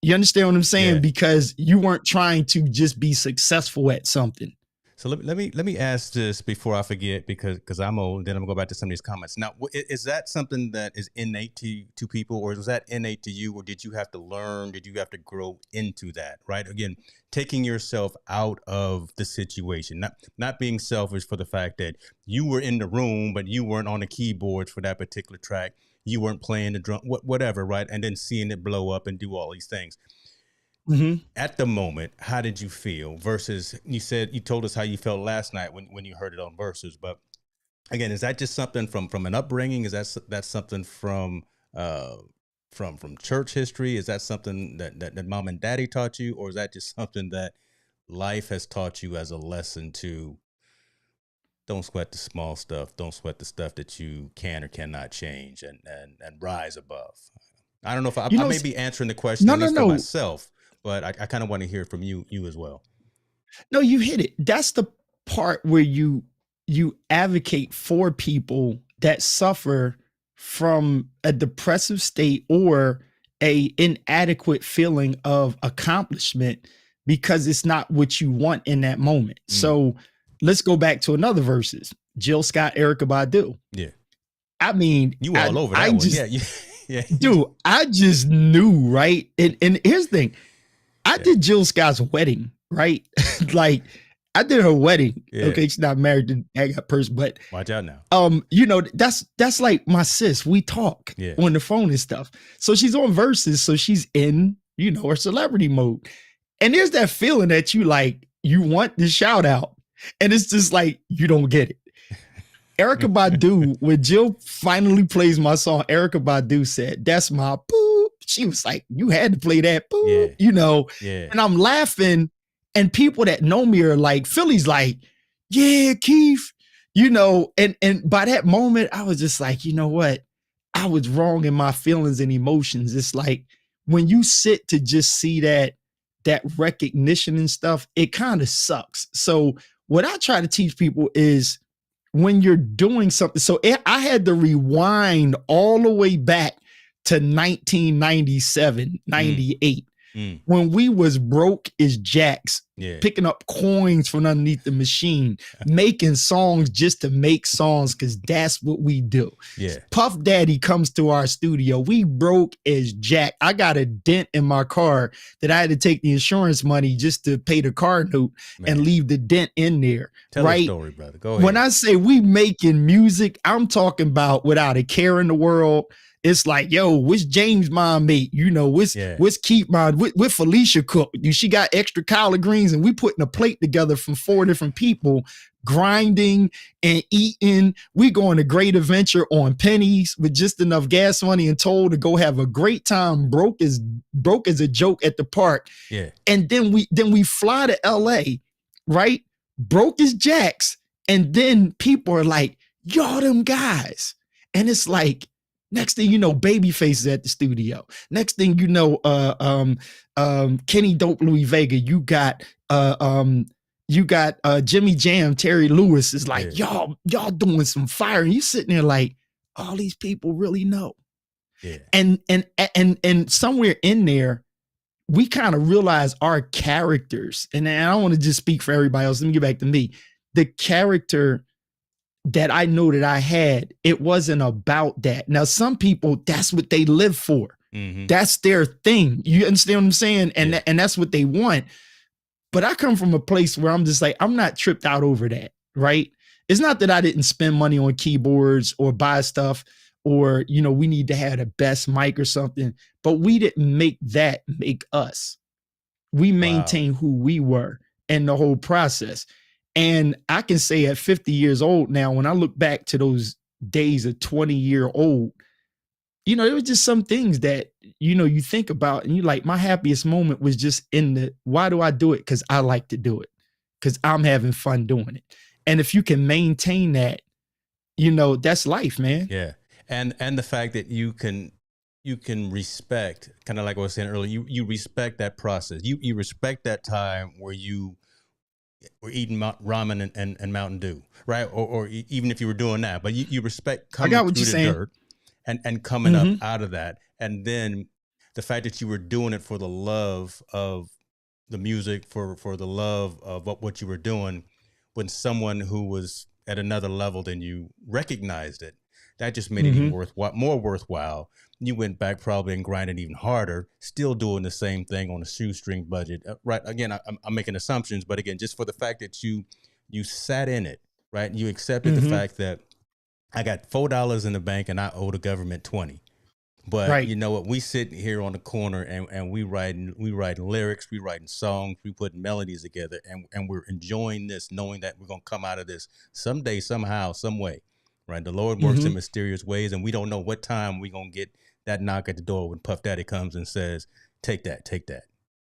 You understand what I'm saying? Yeah. Because you weren't trying to just be successful at something. So let me ask this before I forget, because I'm old. Then I'm gonna go back to some of these comments. Now, is that something that is innate to people, or was that innate to you, or did you have to learn? Did you have to grow into that? Right? Again, taking yourself out of the situation, not being selfish for the fact that you were in the room, but you weren't on the keyboards for that particular track. You weren't playing the drum, whatever, right? And then seeing it blow up and do all these things. Mm-hmm. At the moment, how did you feel versus you told us how you felt last night when you heard it on Versus, but again, is that just something from an upbringing? Is that something from church history? Is that something that mom and daddy taught you, or is that just something that life has taught you as a lesson to don't sweat the small stuff, don't sweat the stuff that you can or cannot change, and rise above? I don't know if I may be answering the question for myself, but I kind of want to hear from you as well. No, you hit it. That's the part where you advocate for people that suffer from a depressive state or a inadequate feeling of accomplishment because it's not what you want in that moment. So let's go back to another Versus. Jill Scott, Erykah Badu. Yeah. I mean, you all over that one. Yeah. Dude, I just knew, right? And here's the thing. I did Jill Scott's wedding, right? Like, I did her wedding. Yeah. Okay, she's not married to that person, but watch out now. That's like my sis. We talk on the phone and stuff. So she's on Versus, so she's in, her celebrity mode. And there's that feeling that you want the shout out, and it's just like you don't get it. Erykah Badu, when Jill finally plays my song, Erykah Badu said, "That's my boop." She was like, "You had to play that boop," And I'm laughing, and people that know me are like, Philly's like, "Yeah, Keith," and by that moment, I was just like, you know what? I was wrong in my feelings and emotions. It's like when you sit to just see that recognition and stuff, it kind of sucks. So what I try to teach people is when you're doing something. So I had to rewind all the way back to 1997, 98, when we was broke as jacks, picking up coins from underneath the machine, making songs just to make songs because that's what we do. Yeah. Puff Daddy comes to our studio. We broke as jack. I got a dent in my car that I had to take the insurance money just to pay the car note and leave the dent in there. Tell right? the story, brother. Go ahead. When I say we making music, I'm talking about without a care in the world. It's like, yo, what's James' mom mate? What's Keith mom? What Felicia cook? She got extra collard greens, and we putting a plate together from 4 different people, grinding and eating. We going to Great Adventure on pennies with just enough gas money and told to go have a great time. Broke as a joke at the park. Yeah. And then we fly to LA, right? broke his jacks, and then people are like, y'all them guys. And it's like, next thing you know, Babyface is at the studio. Next thing you know, Kenny Dope Louis Vega, you got Jimmy Jam, Terry Lewis is like, y'all doing some fire. And you sitting there like, all these people really know. Yeah. And somewhere in there, we kind of realize our characters, and I don't want to just speak for everybody else. Let me get back to me. The character that I know that I had, it wasn't about that. Now, some people, that's what they live for. Mm-hmm. That's their thing. You understand what I'm saying? And and that's what they want. But I come from a place where I'm just like, I'm not tripped out over that, right? It's not that I didn't spend money on keyboards or buy stuff, or, you know, we need to have the best mic or something, but we didn't make that make us. We maintain who we were in the whole process. And I can say at 50 years old now, when I look back to those days of 20-year-old, you know, it was just some things that, you know, you think about and you like, my happiest moment was just in the, why do I do it? Because I like to do it, because I'm having fun doing it. And if you can maintain that, you know, that's life, man. Yeah. And the fact that you can respect, kind of like I was saying earlier, you respect that process. You respect that time where you were eating ramen and Mountain Dew, right? Or even if you were doing that, but you respect coming through the dirt and coming up out of that. And then the fact that you were doing it for the love of the music, for the love of what you were doing, when someone who was at another level than you recognized it, that just made it even more worthwhile. You went back probably and grinded even harder, still doing the same thing on a shoestring budget. Right. Again, I'm making assumptions, but again, just for the fact that you sat in it, right? You accepted the fact that I got $4 in the bank and I owe the government 20. But you know what? We sitting here on the corner and we writing lyrics, we writing songs, we putting melodies together, and we're enjoying this, knowing that we're gonna come out of this someday, somehow, some way. Right. The Lord works in mysterious ways, and we don't know what time we're going to get that knock at the door when Puff Daddy comes and says, take that,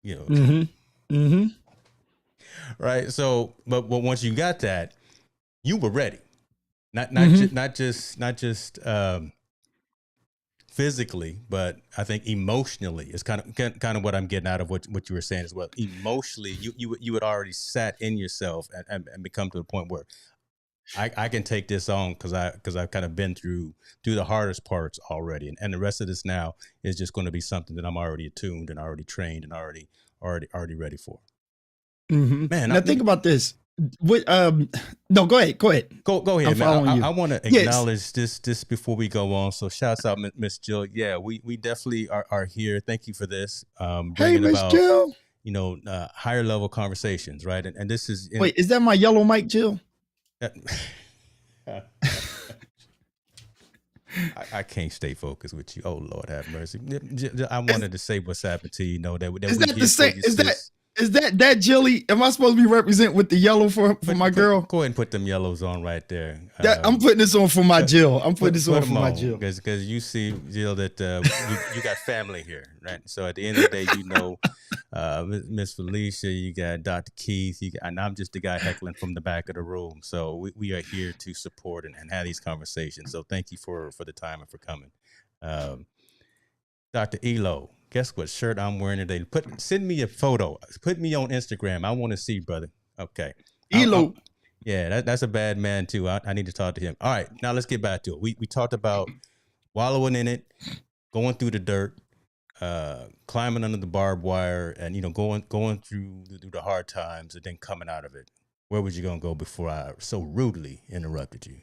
you know. Right. So, but once you got that, you were ready. Not just physically, but I think emotionally is kind of what I'm getting out of what you were saying as well. Emotionally, you had already sat in yourself and become to the point where I can take this on because I've kind of been through the hardest parts already, and the rest of this now is just going to be something that I'm already attuned and already trained and already ready for. Man, now think about this. What? No, go ahead. Go ahead, man. I want to acknowledge this before we go on. So, shouts out, Miss Jill. Yeah, we definitely are here. Thank you for this. Hey, Miss Jill. You know, higher level conversations, right? And this is wait, is that my yellow mic, Jill? I can't stay focused with you. Oh Lord, have mercy. I wanted to say what's happened to you. Know that is that the same? Is that Jilly? Am I supposed to be represent with the yellow for my girl? Go ahead and put them yellows on right there. I'm putting this on for my Jill. I'm putting this on for my Jill because you see, Jill, that you got family here, right? So at the end of the day, you know, Miss Felicia, you got Dr. Keith, and I'm just the guy heckling from the back of the room. So we are here to support and have these conversations. So thank you for the time and for coming. Dr. Elo, guess what shirt I'm wearing today? Send me a photo. Put me on Instagram. I want to see, brother. Okay. Elo. Yeah, that's a bad man too. I need to talk to him. All right, now let's get back to it. We talked about wallowing in it, going through the dirt, climbing under the barbed wire, and going through the hard times, and then coming out of it. Where was you gonna go before I so rudely interrupted you?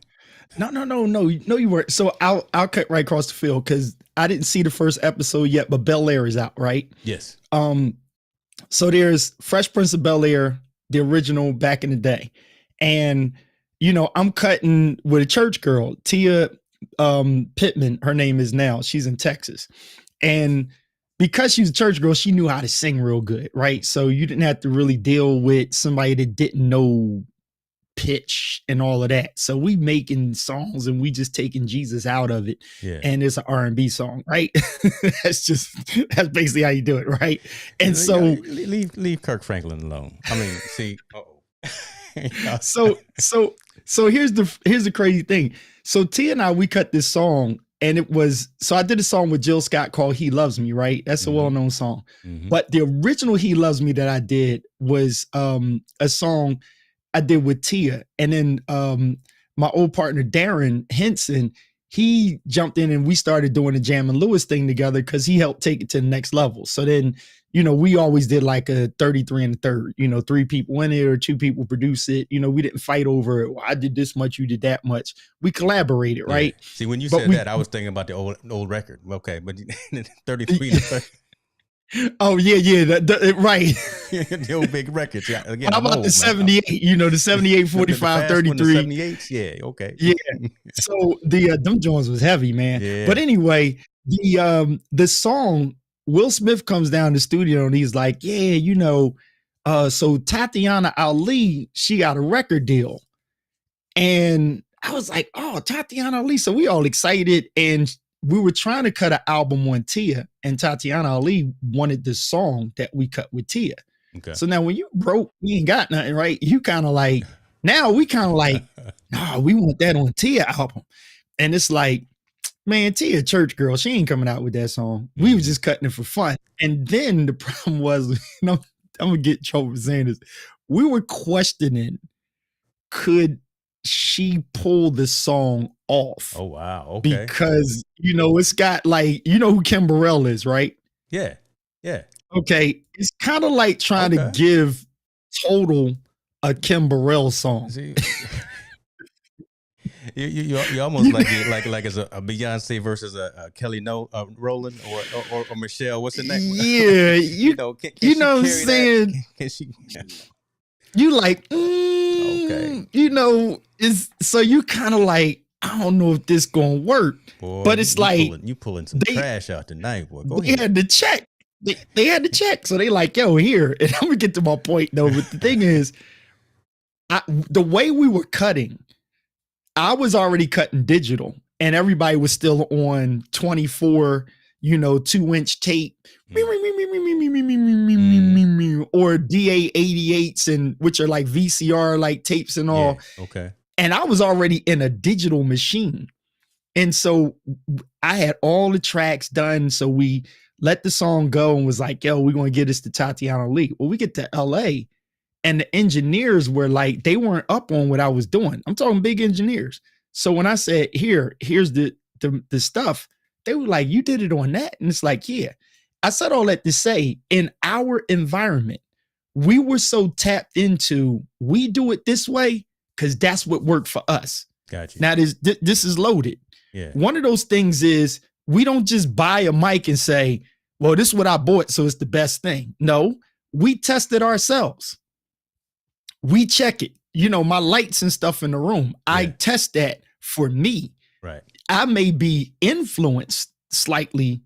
No, you weren't. So I'll cut right across the field because I didn't see the first episode yet, but Bel-Air is out, right? Yes. So there's Fresh Prince of Bel-Air, the original back in the day, and I'm cutting with a church girl, Tia Pittman. Her name is now. She's in Texas, and because she's a church girl, she knew how to sing real good, right? So you didn't have to really deal with somebody that didn't know pitch and all of that. So we making songs and we just taking Jesus out of it. Yeah. And it's an R&B song, right? that's basically how you do it, right? And so leave Kirk Franklin alone. I mean, see, So here's the crazy thing. So Tia and I, we cut this song, and it was, so I did a song with Jill Scott called "He Loves Me," right? That's a Mm-hmm. well-known song. Mm-hmm. But the original "He Loves Me" that I did was a song I did with Tia, and then my old partner Darren Henson, he jumped in and we started doing the Jam and Lewis thing together because he helped take it to the next level. So then, we always did like a 33 and a third, 3 people in it or 2 people produce it. We didn't fight over it. Well, I did this much, you did that much. We collaborated, Yeah. right? See, when you But said that, I was thinking about the old record. Okay, but 33 to 30. Oh yeah, right. The old big records. Yeah, again, How I'm about old, the 78? The 78, 45, the 33. 78s. Yeah, okay. Yeah. So them Jones was heavy, man. Yeah. But anyway, the song, Will Smith comes down the studio and he's like, yeah, so Tatiana Ali, she got a record deal. And I was like, oh, Tatiana Ali. So we all excited. And we were trying to cut an album on Tia. And Tatiana Ali wanted the song that we cut with Tia. Okay. So now when you broke, you ain't got nothing, right? You kind of like, now we kind of like, nah, we want that on Tia album. And it's like, man, Tia church girl, she ain't coming out with that song. We was just cutting it for fun. And then the problem was, I'm gonna get in trouble for saying this. We were questioning, could she pull the song off? Oh wow, okay. Because it's got like, who Kim Burrell is, right? Yeah. Okay, it's kind of like trying to give Total a Kim Burrell song. See, you almost like it's a Beyonce versus a Kelly Rowland or Michelle. What's the name? Yeah, can you know what I'm saying? Can she? You like, okay. Is so you kind of like, I don't know if this gonna work, boy, but it's like you pulling some trash out tonight, boy. Go ahead. Had to check. They had to check, so they like, yo, here. And I'm gonna get to my point though. But the thing is, the way we were cutting, I was already cutting digital, and everybody was still on 24, 2-inch tape, or DA88s, and which are like VCR like tapes and all. Yeah, okay. And I was already in a digital machine, and so I had all the tracks done. So we let the song go and was like, yo, we're going to get this to Tatiana Ali. Well, we get to LA and the engineers were like, they weren't up on what I was doing. I'm talking big engineers. So when I said, here's the stuff, they were like, you did it on that? And it's like, yeah. I said all that to say, in our environment, we were so tapped into, we do it this way because that's what worked for us. Gotcha. Now this is loaded. Yeah. One of those things is, we don't just buy a mic and say, well, this is what I bought, so it's the best thing. No, we test it ourselves. We check it. My lights and stuff in the room, yeah. I test that for me. Right. I may be influenced slightly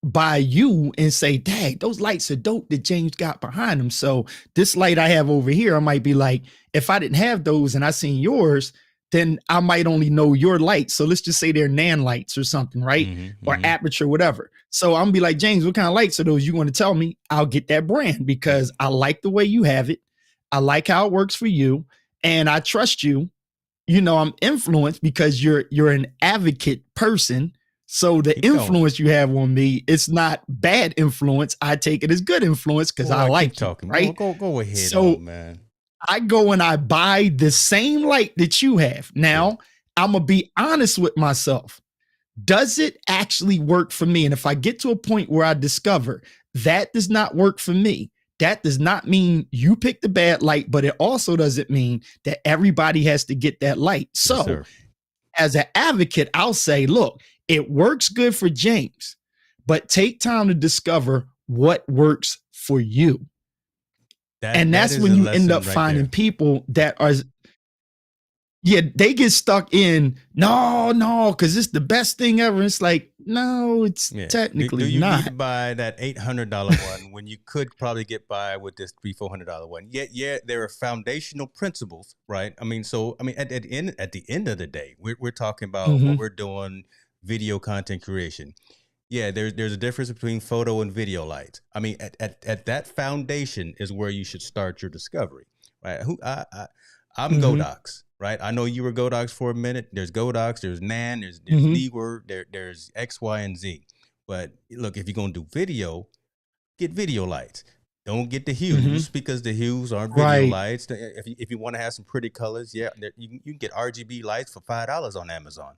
by you and say, dang, those lights are dope that James got behind them. So this light I have over here, I might be like, if I didn't have those and I seen yours, then I might only know your lights. So let's just say they're Nan lights or something, right? Or aperture, whatever. So I'm gonna be like, James, what kind of lights are those? You want to tell me? I'll get that brand because I like the way you have it. I like how it works for you. And I trust you. I'm influenced because you're an advocate person. So the influence you have on me, it's not bad influence. I take it as good influence because I like talking. Right? Go ahead, so, man. I go and I buy the same light that you have. Now, I'm going to be honest with myself. Does it actually work for me? And if I get to a point where I discover that does not work for me, that does not mean you picked the bad light, but it also doesn't mean that everybody has to get that light. So yes, as an advocate, I'll say, look, it works good for James, but take time to discover what works for you. And that's when you end up finding people that are, they get stuck in, no, because it's the best thing ever. It's like, no, it's technically do you not. need to buy that $800 one when you could probably get by with this $300-$400 one? Yeah, there are foundational principles, right? I mean, at the end of the day, we're talking about what we're doing, video content creation. Yeah, there's a difference between photo and video lights. I mean, at that foundation is where you should start your discovery, right? I'm Mm-hmm. Godox, right? I know you were Godox for a minute. There's Godox, there's Nan, there's Mm-hmm. Leeward, there's X, Y, and Z. But look, if you're gonna do video, get video lights. Don't get the Mm-hmm. hues because the hues aren't video Right. lights. If you want to have some pretty colors, yeah, you can get RGB lights for $5 on Amazon.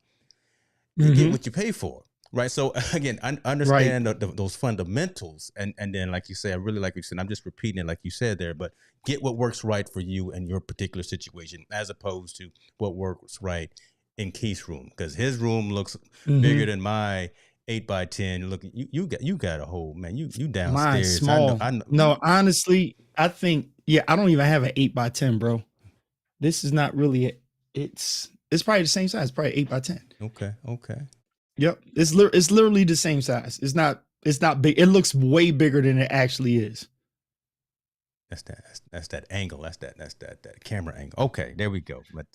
Get Mm-hmm. what you pay for, right? So again, I Right. understand those fundamentals, and then like you say, I really like what you said. I'm just repeating it like you said there, but get what works right for you and your particular situation, as opposed to what works right in Keith's room, because his room looks Mm-hmm. bigger than my 8x10. Look, you got a whole man. You Mine's downstairs. small. I know. No, honestly, I think I don't even have an 8x10, bro. This is not really it. It's probably the same size, probably 8x10. Okay. Yep. It's literally the same size. It's not big. It looks way bigger than it actually is. That's that angle. That's that camera angle. Okay, there we go. But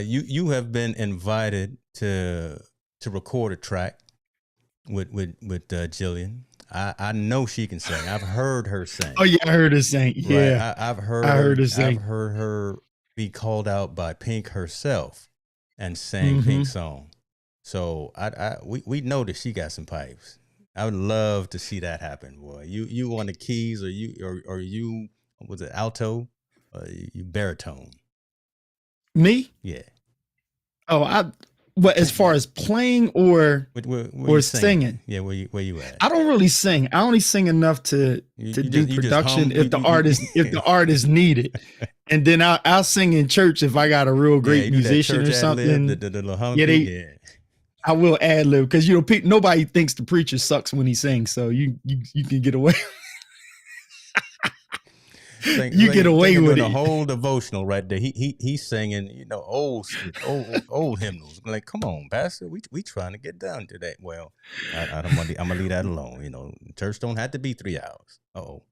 you have been invited to record a track with Jillian. I know she can sing. I've heard her sing. Oh yeah, I heard her sing. Right. Yeah, I've heard I heard her. her I've sing. heard her be called out by Pink herself and sang Mm-hmm. Pink's song. So we know that she got some pipes. I would love to see that happen, boy. You on the keys, or you was it alto, you baritone? Me? Yeah. Oh, what as far as playing Where or you singing? singing? Yeah, where you at? I don't really sing. I only sing enough to do You just production hum. if the artist need it, and then I'll sing in church if I got a real Yeah, great you do that musician church or ad lib, something. the little humming Yeah, beat. Yeah. I will ad lib because nobody thinks the preacher sucks when he sings, so you can get away. You get away Thinking with doing a it. whole devotional right there. He's singing, old hymnals. Like, come on, Pastor, we trying to get down to that. Well, I'm gonna leave that alone. Church don't have to be 3 hours. Oh,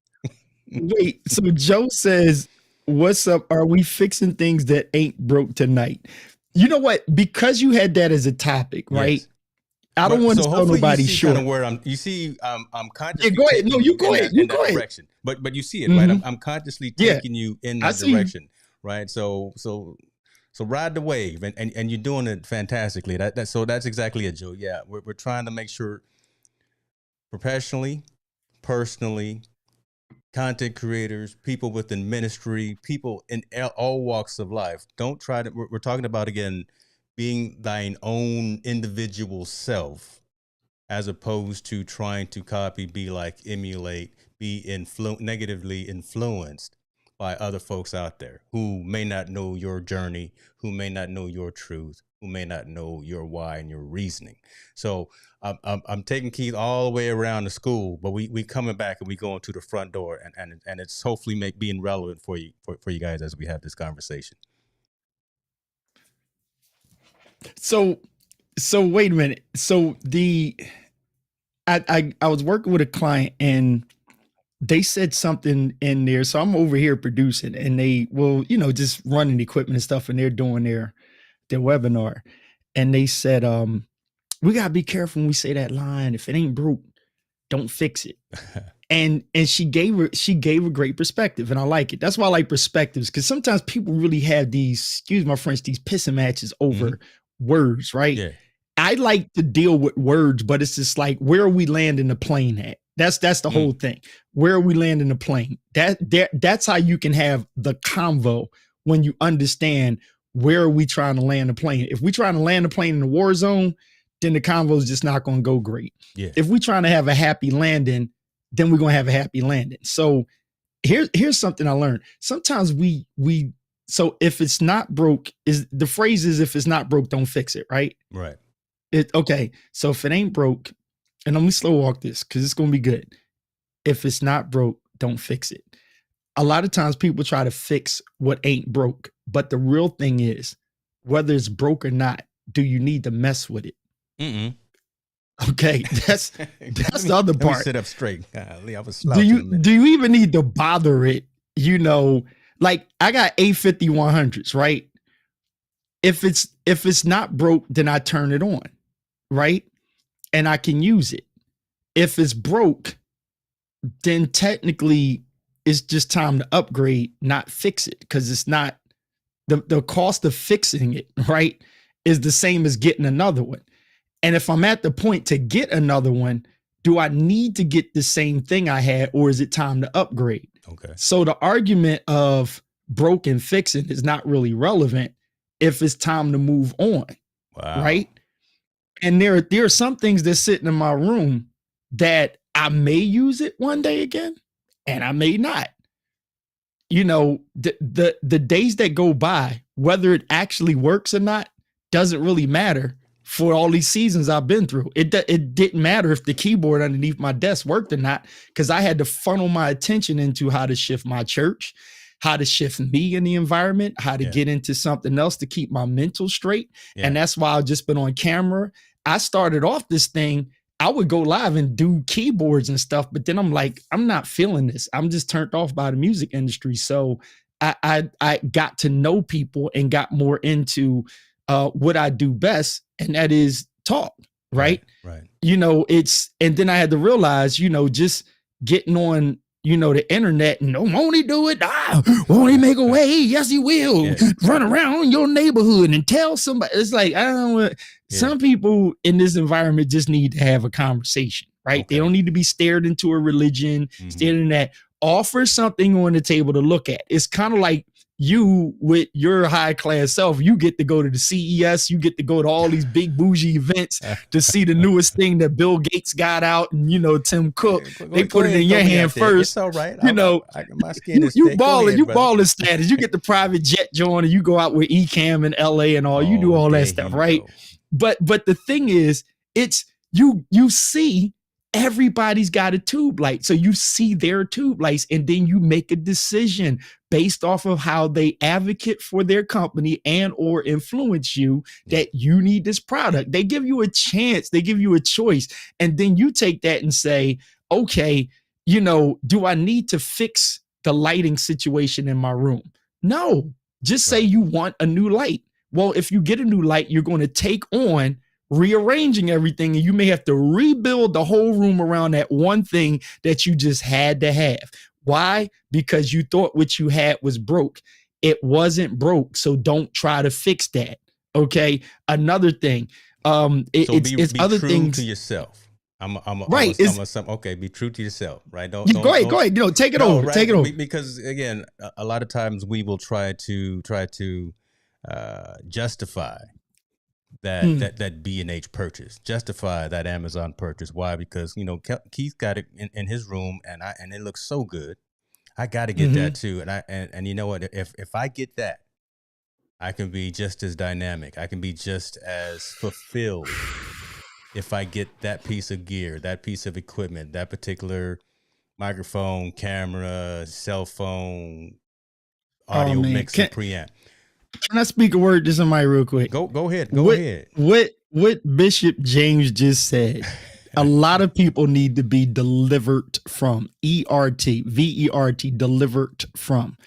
Wait, so Joe says, "What's up? Are we fixing things that ain't broke tonight?" You know what? Because you had that as a topic, right? yes. I don't But want to so sell hopefully you nobody see kind of short. where I'm Yeah, consciously go ahead. No, taking you you go ahead. You in go that ahead. direction. But you see it, right? Mm-hmm. I'm consciously Yeah, taking you in I that see you. direction, right? So ride the wave, and you're doing it fantastically. So that's exactly it, Joe. Yeah, we're trying to make sure professionally, personally, content creators, people within ministry, people in all walks of life. Don't try to. We're talking about again being thine own individual self, as opposed to trying to copy, be like, emulate, be negatively influenced by other folks out there who may not know your journey, who may not know your truth, who may not know your why and your reasoning. So I'm taking Keith all the way around the school, but we coming back and we going to the front door, and it's hopefully being relevant for you guys as we have this conversation. So wait a minute. So I was working with a client and they said something in there. So I'm over here producing and they will, just running equipment and stuff and they're doing their webinar. And they said, we gotta be careful when we say that line. If it ain't broke, don't fix it. And she gave a great perspective, and I like it. That's why I like perspectives, because sometimes people really have these, excuse my French, these pissing matches over words, right? Yeah. I like to deal with words, but it's just like, where are we landing the plane at? That's the whole thing. Where are we landing the plane? That's how you can have the convo when you understand where are we trying to land the plane. If we trying to land the plane in the war zone, then the convo is just not going to go great. Yeah. If we trying to have a happy landing, then we're going to have a happy landing. So here's something I learned. Sometimes so if it's not broke, is the phrase is, if it's not broke, don't fix it, right? Right. Okay. So if it ain't broke, and let me slow walk this because it's going to be good. If it's not broke, don't fix it. A lot of times people try to fix what ain't broke, but the real thing is, whether it's broke or not, do you need to mess with it? Okay, that's the other part. Let me sit up straight. I was do you even need to bother it? Like I got A50 100s, right? If it's not broke, then I turn it on, right? And I can use it. If it's broke, then technically it's just time to upgrade, not fix it, because it's not the cost of fixing it, right, is the same as getting another one. And if I'm at the point to get another one, do I need to get the same thing I had, or is it time to upgrade? Okay. So the argument of broken fixing is not really relevant if it's time to move on. Wow. Right. And there are some things that sitting in my room that I may use it one day again, and I may not. You know, the days that go by, whether it actually works or not, doesn't really matter. For all these seasons I've been through, it didn't matter if the keyboard underneath my desk worked or not, because I had to funnel my attention into how to shift my church, how to shift me in the environment, how to get into something else to keep my mental straight. And that's why I've just been on camera. I started off this thing, I would go live and do keyboards and stuff, but then I'm like, I'm not feeling this. I'm just turned off by the music industry. So I got to know people and got more into what I do best, and that is talk, right? Right. You know, and then I had to realize, you know, just getting on, you know, the internet and won't he do it? Won't he make a way? Yes, he will. Run around your neighborhood and tell somebody. It's like, I don't know. Some people in this environment just need to have a conversation, right? Okay. They don't need to be stared into a religion, stared in that. Offer something on the table to look at. It's kind of like you with your high class self, you get to go to the CES, you get to go to all these big bougie events to see the newest thing that Bill Gates got out, and you know, Tim Cook, they put it in your hand first. It's all right. You know, my skin is you balling status. You get the private jet joint, and you go out with Ecamm in LA and all. You do all that stuff, right? But the thing is, it's you see everybody's got a tube light. So you see their tube lights, and then you make a decision based off of how they advocate for their company and or influence you that you need this product. They give you a chance, they give you a choice, and then you take that and say, okay, you know, do I need to fix the lighting situation in my room? No, just say you want a new light. Well, if you get a new light, you're going to take on rearranging everything, and you may have to rebuild the whole room around that one thing that you just had to have. Why? Because you thought what you had was broke. It wasn't broke, so don't try to fix that. Okay. Another thing, it's other true things to yourself. Right. Okay, be true to yourself, right? Go ahead. You know, take it over. Right? Take it over. Because again, a lot of times we will try to justify that B&H purchase, justify that Amazon purchase. Why? Because, you know, Keith got it in his room, and it looks so good. I got to get that too. And you know what? If I get that, I can be just as dynamic. I can be just as fulfilled if I get that piece of gear, that piece of equipment, that particular microphone, camera, cell phone, audio mixer, preamp. Can I speak a word to somebody real quick? Go ahead. Go ahead. What Bishop James just said, a lot of people need to be delivered from. VERT, delivered from.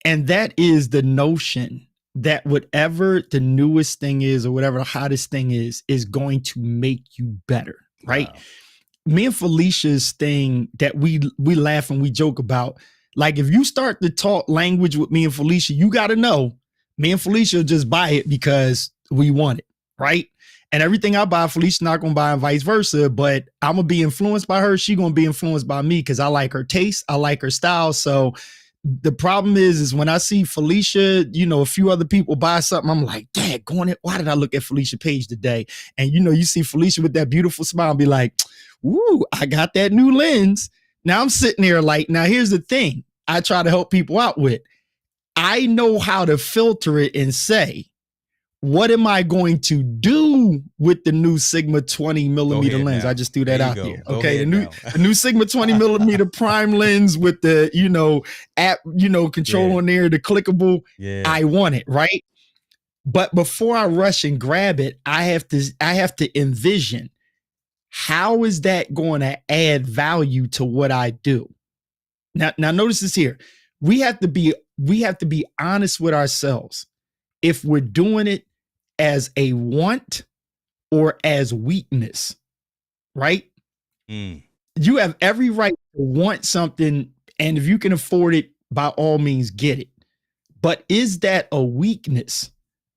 And that is the notion that whatever the newest thing is, or whatever the hottest thing is going to make you better, right? Wow. Me and Felicia's thing that we laugh and we joke about, like if you start to talk language with me and Felicia, you got to know, me and Felicia just buy it because we want it, right? And everything I buy, Felicia's not going to buy and vice versa, but I'm going to be influenced by her. She's going to be influenced by me because I like her taste. I like her style. So the problem is when I see Felicia, you know, a few other people buy something, I'm like, dang, why did I look at Felicia Page today? And, you know, you see Felicia with that beautiful smile and be like, ooh, I got that new lens. Now I'm sitting there like, now here's the thing I try to help people out with. I know how to filter it and say, what am I going to do with the new Sigma 20 millimeter lens? Now. I just threw that out there. Okay. The new Sigma 20 millimeter prime lens with the, you know, app, you know, control on there, the clickable. Yeah. I want it. Right. But before I rush and grab it, I have to envision, how is that going to add value to what I do? Now notice this here. We have to be honest with ourselves. If we're doing it as a want or as weakness, right? You have every right to want something And if you can afford it, by all means, get it. But is that a weakness?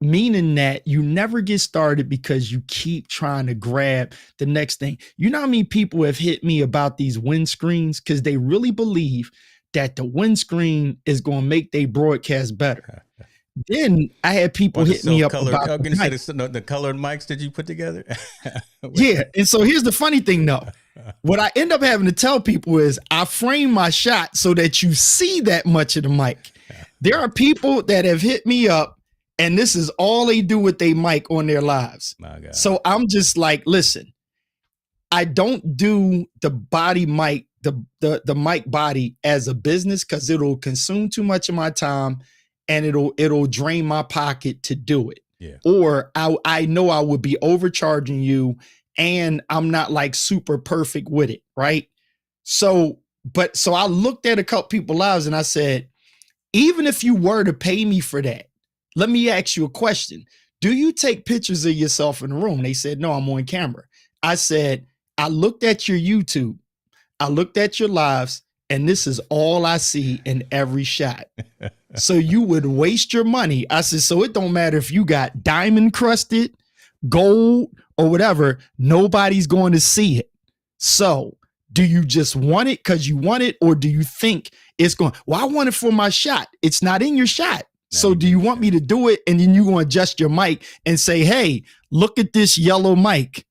Meaning that you never get started because you keep trying to grab the next thing. You know how many people have hit me about these windscreens because they really believe that the windscreen is going to make their broadcast better. Then I had people hit me up about the colored mics that you put together. Yeah. And so here's the funny thing, though. What I end up having to tell people is I frame my shot so that you see that much of the mic. There are people that have hit me up and this is all they do with their mic on their lives. So I'm just like, listen, I don't do the body mic, the mic body as a business because it'll consume too much of my time and it'll drain my pocket to do it. Yeah. Or I know I would be overcharging you and I'm not like super perfect with it, right? So I looked at a couple people's lives and I said, even if you were to pay me for that, let me ask you a question. Do you take pictures of yourself in the room? They said, no, I'm on camera. I said, I looked at your YouTube, I looked at your lives, and this is all I see in every shot. So you would waste your money. I said, so it don't matter if you got diamond crusted, gold, or whatever, nobody's going to see it. So do you just want it because you want it, or do you think it's going, well, I want it for my shot. It's not in your shot. So do you want me to do it? And then you going to adjust your mic and say, hey, look at this yellow mic.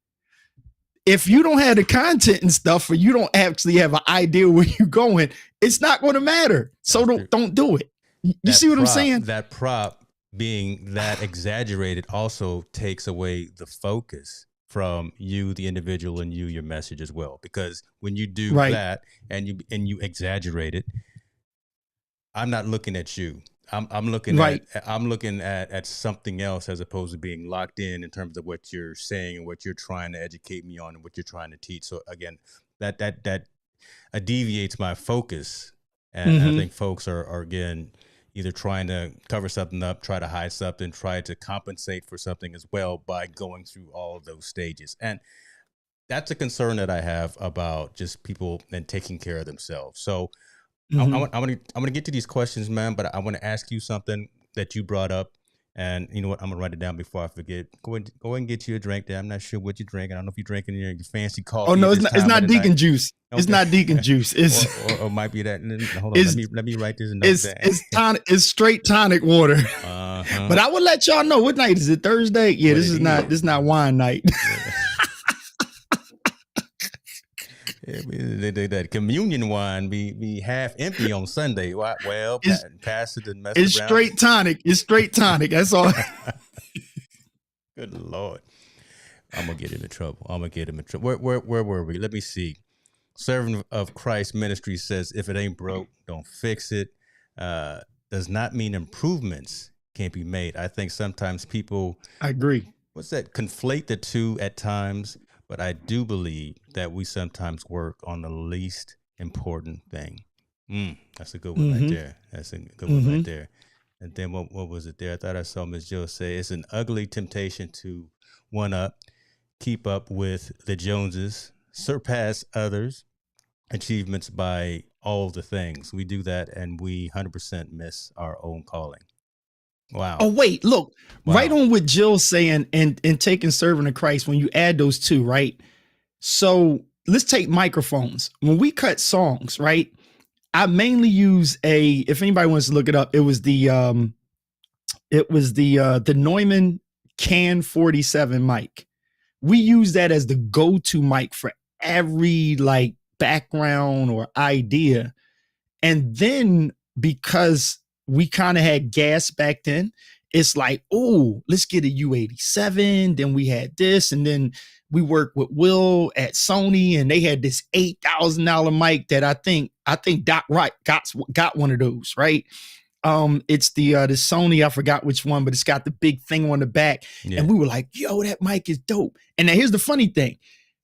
If you don't have the content and stuff, or you don't actually have an idea where you're going, it's not going to matter. So don't do it. You see what I'm saying? That prop being that exaggerated also takes away the focus from you, the individual, and your message as well. Because when you do that and you exaggerate it, I'm not looking at you. I'm looking at something else as opposed to being locked in terms of what you're saying and what you're trying to educate me on and what you're trying to teach. So again, that deviates my focus, and I think folks are again either trying to cover something up, try to hide something, try to compensate for something as well by going through all of those stages. And that's a concern that I have about just people and taking care of themselves. So I'm gonna get to these questions, man, but I want to ask you something that you brought up, and you know what? I'm gonna write it down before I forget. Go ahead and get you a drink there. I'm not sure what you're drinking. I don't know if you're drinking your fancy coffee. Oh no, it's not Deacon juice. Okay. It's not Deacon juice. It's or might be that. Hold on, let me write this note down. It's straight tonic water. But I will let y'all know what night is it. Thursday? Yeah, this is not wine night. That communion wine be half empty on Sunday. Well, Pastor didn't mess around. Straight tonic. It's straight tonic. That's all. Good Lord. I'm going to get him in trouble. Where were we? Let me see. Servant of Christ Ministry says, if it ain't broke, don't fix it. Does not mean improvements can't be made. I think sometimes people... I agree. What's that? Conflate the two at times. But I do believe that we sometimes work on the least important thing. That's a good one right there. That's a good one right there. And then what was it there? I thought I saw Ms. Jill say it's an ugly temptation to one up, keep up with the Joneses, surpass others' achievements by all the things. We do that and we 100% miss our own calling. Wow. Oh, wait, look, right on what Jill's saying and taking servant of Christ, when you add those two, right? So let's take microphones. When we cut songs, right? I mainly use if anybody wants to look it up, it was the Neumann Can 47 mic. We use that as the go-to mic for every like background or idea. And then because we kind of had gas back then, it's like, oh, let's get a U87. Then we had this, and then we worked with Will at Sony, and they had this $8,000 mic that I think Doc Wright got one of those, right? It's the Sony, I forgot which one, but it's got the big thing on the back. Yeah. And we were like, yo, that mic is dope. And now here's the funny thing.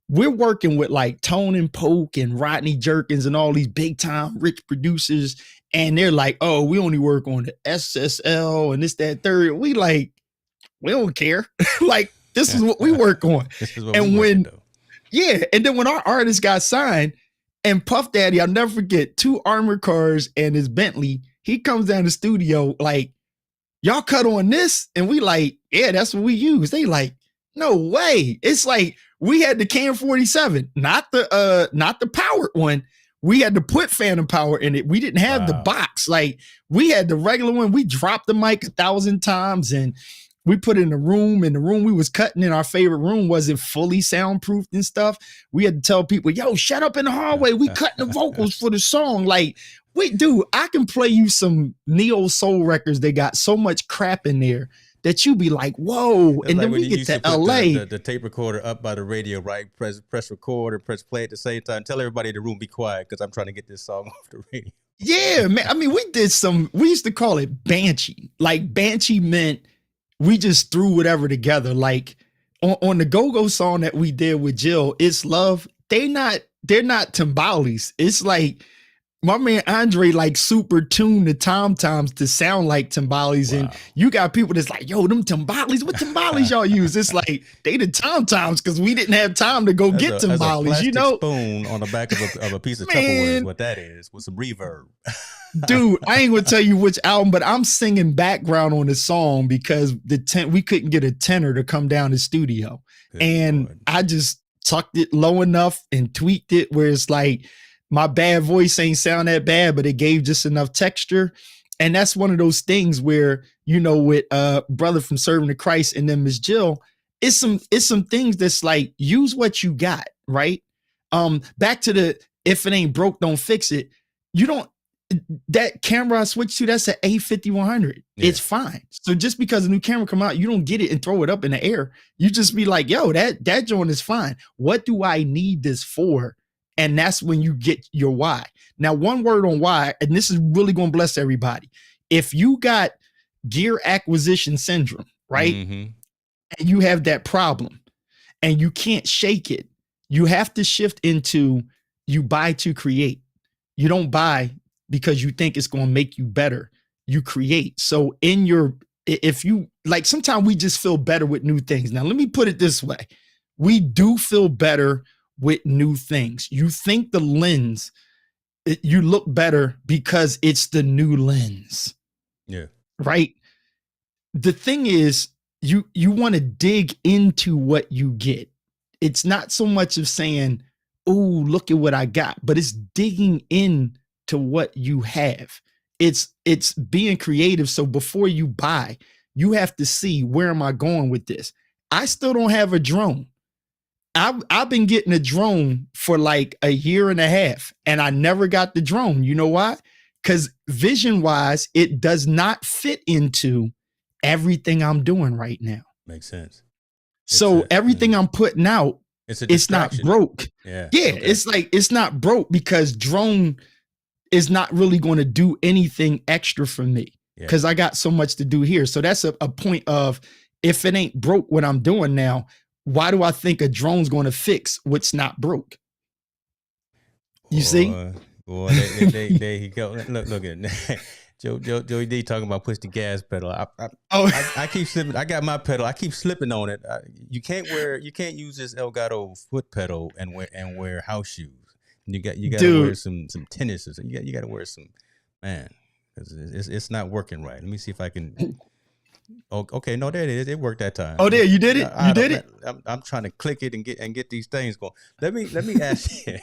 We're working with like Tone and Polk and Rodney Jerkins and all these big time rich producers. And they're like, oh, we only work on the SSL and this, that, third. We don't care. Like, this is what we work on. This is what and when, yeah. And then when our artist got signed, And Puff Daddy, I'll never forget, 2 armored cars and his Bentley. He comes down the studio like, y'all cut on this? And we like, yeah, that's what we use. They like, no way. It's like we had the Cam 47, not the powered one. We had to put phantom power in it. We didn't have the box. Like we had the regular one. We dropped the mic 1,000 times and we put it in the room. And the room we was cutting in, our favorite room, wasn't fully soundproofed and stuff. We had to tell people, yo, shut up in the hallway. We cutting the vocals for the song. Like, wait, dude, I can play you some neo soul records. They got so much crap in there that you be like, whoa. It's and like then we get to LA. The tape recorder up by the radio, right? Press record and press play at the same time. Tell everybody in the room be quiet because I'm trying to get this song off the radio. Yeah, man. I mean, we used to call it Banshee. Like Banshee meant we just threw whatever together. Like on the Go-Go song that we did with Jill, It's Love, they're not timbales. It's like my man Andre like super tuned the tom-toms to sound like timbales. Wow. And you got people that's like, yo, them timbales, what timbales y'all use? It's like they the tom-toms because we didn't have time to go get timbales, you know? Spoon on the back of a piece of Tupperware is what that is, with some reverb. Dude, I ain't gonna tell you which album, but I'm singing background on the song because we couldn't get a tenor to come down the studio. Good and Lord. I just tucked it low enough and tweaked it where it's like my bad voice ain't sound that bad, but it gave just enough texture. And that's one of those things where, you know, with brother from Serving to Christ and then Miss Jill, it's some things that's like, use what you got, right? Back to the, if it ain't broke, don't fix it. You don't, that camera I switched to, that's an A5100. Yeah. It's fine. So just because a new camera come out, you don't get it and throw it up in the air. You just be like, yo, that joint is fine. What do I need this for? And that's when you get your why. Now, one word on why, and this is really going to bless everybody. If you got gear acquisition syndrome, right? Mm-hmm. And you have that problem and you can't shake it, you have to shift into you buy to create. You don't buy because you think it's going to make you better. You create. So if you like, sometimes we just feel better with new things. Now, let me put it this way. We do feel better with new things. You think the lens, you look better because it's the new lens. Yeah. Right. The thing is, you want to dig into what you get. It's not so much of saying, oh, look at what I got, but it's digging in to what you have. It's being creative. So before you buy, you have to see, where am I going with this? I still don't have a drone. I've been getting a drone for like a year and a half and I never got the drone. You know why? Because vision wise, it does not fit into everything I'm doing right now. Makes sense. So everything I'm putting out, it's not broke. Yeah. Okay. It's like, it's not broke because drone is not really going to do anything extra for me because I got so much to do here. So that's a point of, if it ain't broke what I'm doing now, why do I think a drone's going to fix what's not broke? You see? Boy, there you go. Look at that. Joey D talking about push the gas pedal. I keep slipping. I got my pedal. I keep slipping on it. You can't use this Elgato foot pedal and wear house shoes. You got to wear some tennis. You got to wear some, man. It's not working right. Let me see if I can. Oh, okay, no, there it is. It worked that time. Oh, there, you did it. You did it. I'm trying to click it and get these things going. Let me ask you.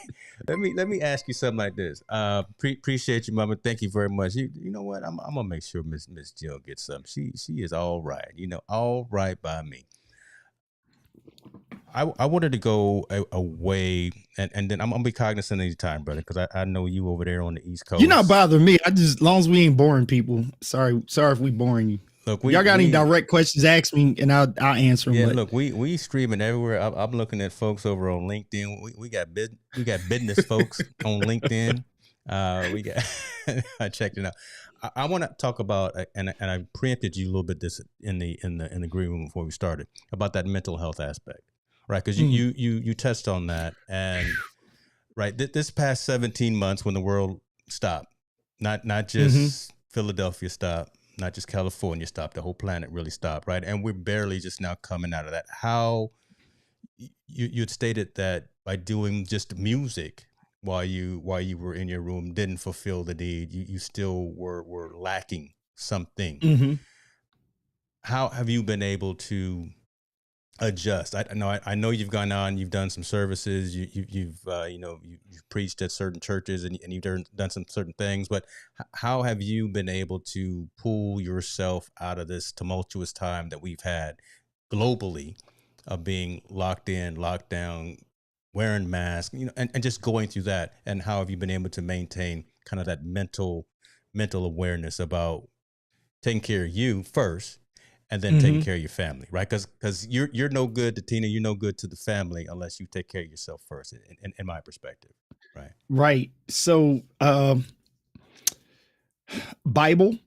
let me ask you something like this. Appreciate you, Mama. Thank you very much. You know what? I'm gonna make sure Miss Jill gets something. She is all right. You know, all right by me. I wanted to go away, and then I'm gonna be cognizant of your time, brother, because I know you over there on the East Coast. You're not bothering me. As long as we ain't boring people. Sorry if we boring you. Look, y'all got any direct questions? Ask me, and I'll answer them. Yeah, look, we streaming everywhere. I'm looking at folks over on LinkedIn. We got business folks on LinkedIn. We got. I checked it out. I want to talk about, and I preempted you a little bit this in the green room before we started, about that mental health aspect, right? Because you touched on that, and right this past 17 months when the world stopped, not just Philadelphia stopped. Not just California stopped, the whole planet really stopped, right? And we're barely just now coming out of that. How you'd stated that by doing just music, while you were in your room didn't fulfill the need. You still were lacking something. Mm-hmm. How have you been able to adjust? I know you've gone on, you've done some services, you've preached at certain churches, and you've done some certain things, but how have you been able to pull yourself out of this tumultuous time that we've had globally, of being locked in, locked down, wearing masks, and just going through that? And how have you been able to maintain kind of that mental awareness about taking care of you first, and then taking Mm-hmm. care of your family, right? Because you're no good to Tina, you're no good to the family unless you take care of yourself first, in my perspective, right? Right. So, Bible,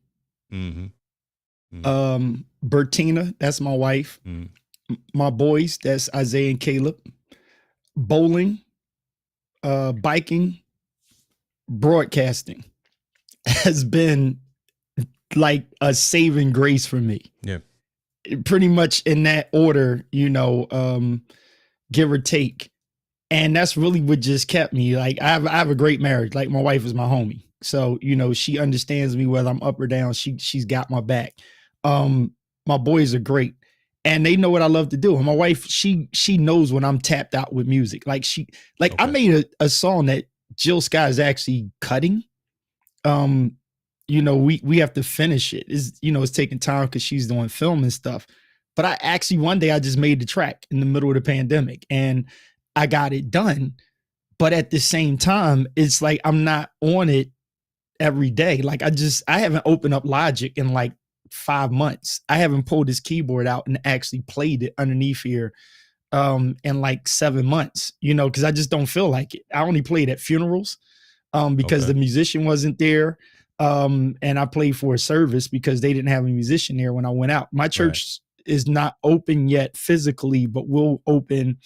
Mm-hmm. Mm-hmm. Bertina, that's my wife. Mm-hmm. My boys, that's Isaiah and Caleb. Bowling, biking, broadcasting has been like a saving grace for me. Yeah. Pretty much in that order, give or take. And that's really what just kept me. Like I have a great marriage. Like my wife is my homie. So, she understands me whether I'm up or down. She's got my back. My boys are great. And they know what I love to do. And my wife, she knows when I'm tapped out with music. I Okay. made a song that Jill Scott is actually cutting. We have to finish it. It's taking time because she's doing film and stuff. But I actually one day I just made the track in the middle of the pandemic and I got it done. But at the same time, it's like I'm not on it every day. Like I haven't opened up Logic in like 5 months. I haven't pulled this keyboard out and actually played it underneath here in like 7 months, because I just don't feel like it. I only played at funerals because Okay. the musician wasn't there. And I played for a service because they didn't have a musician there when I went out. My Right. church is not open yet physically, but will open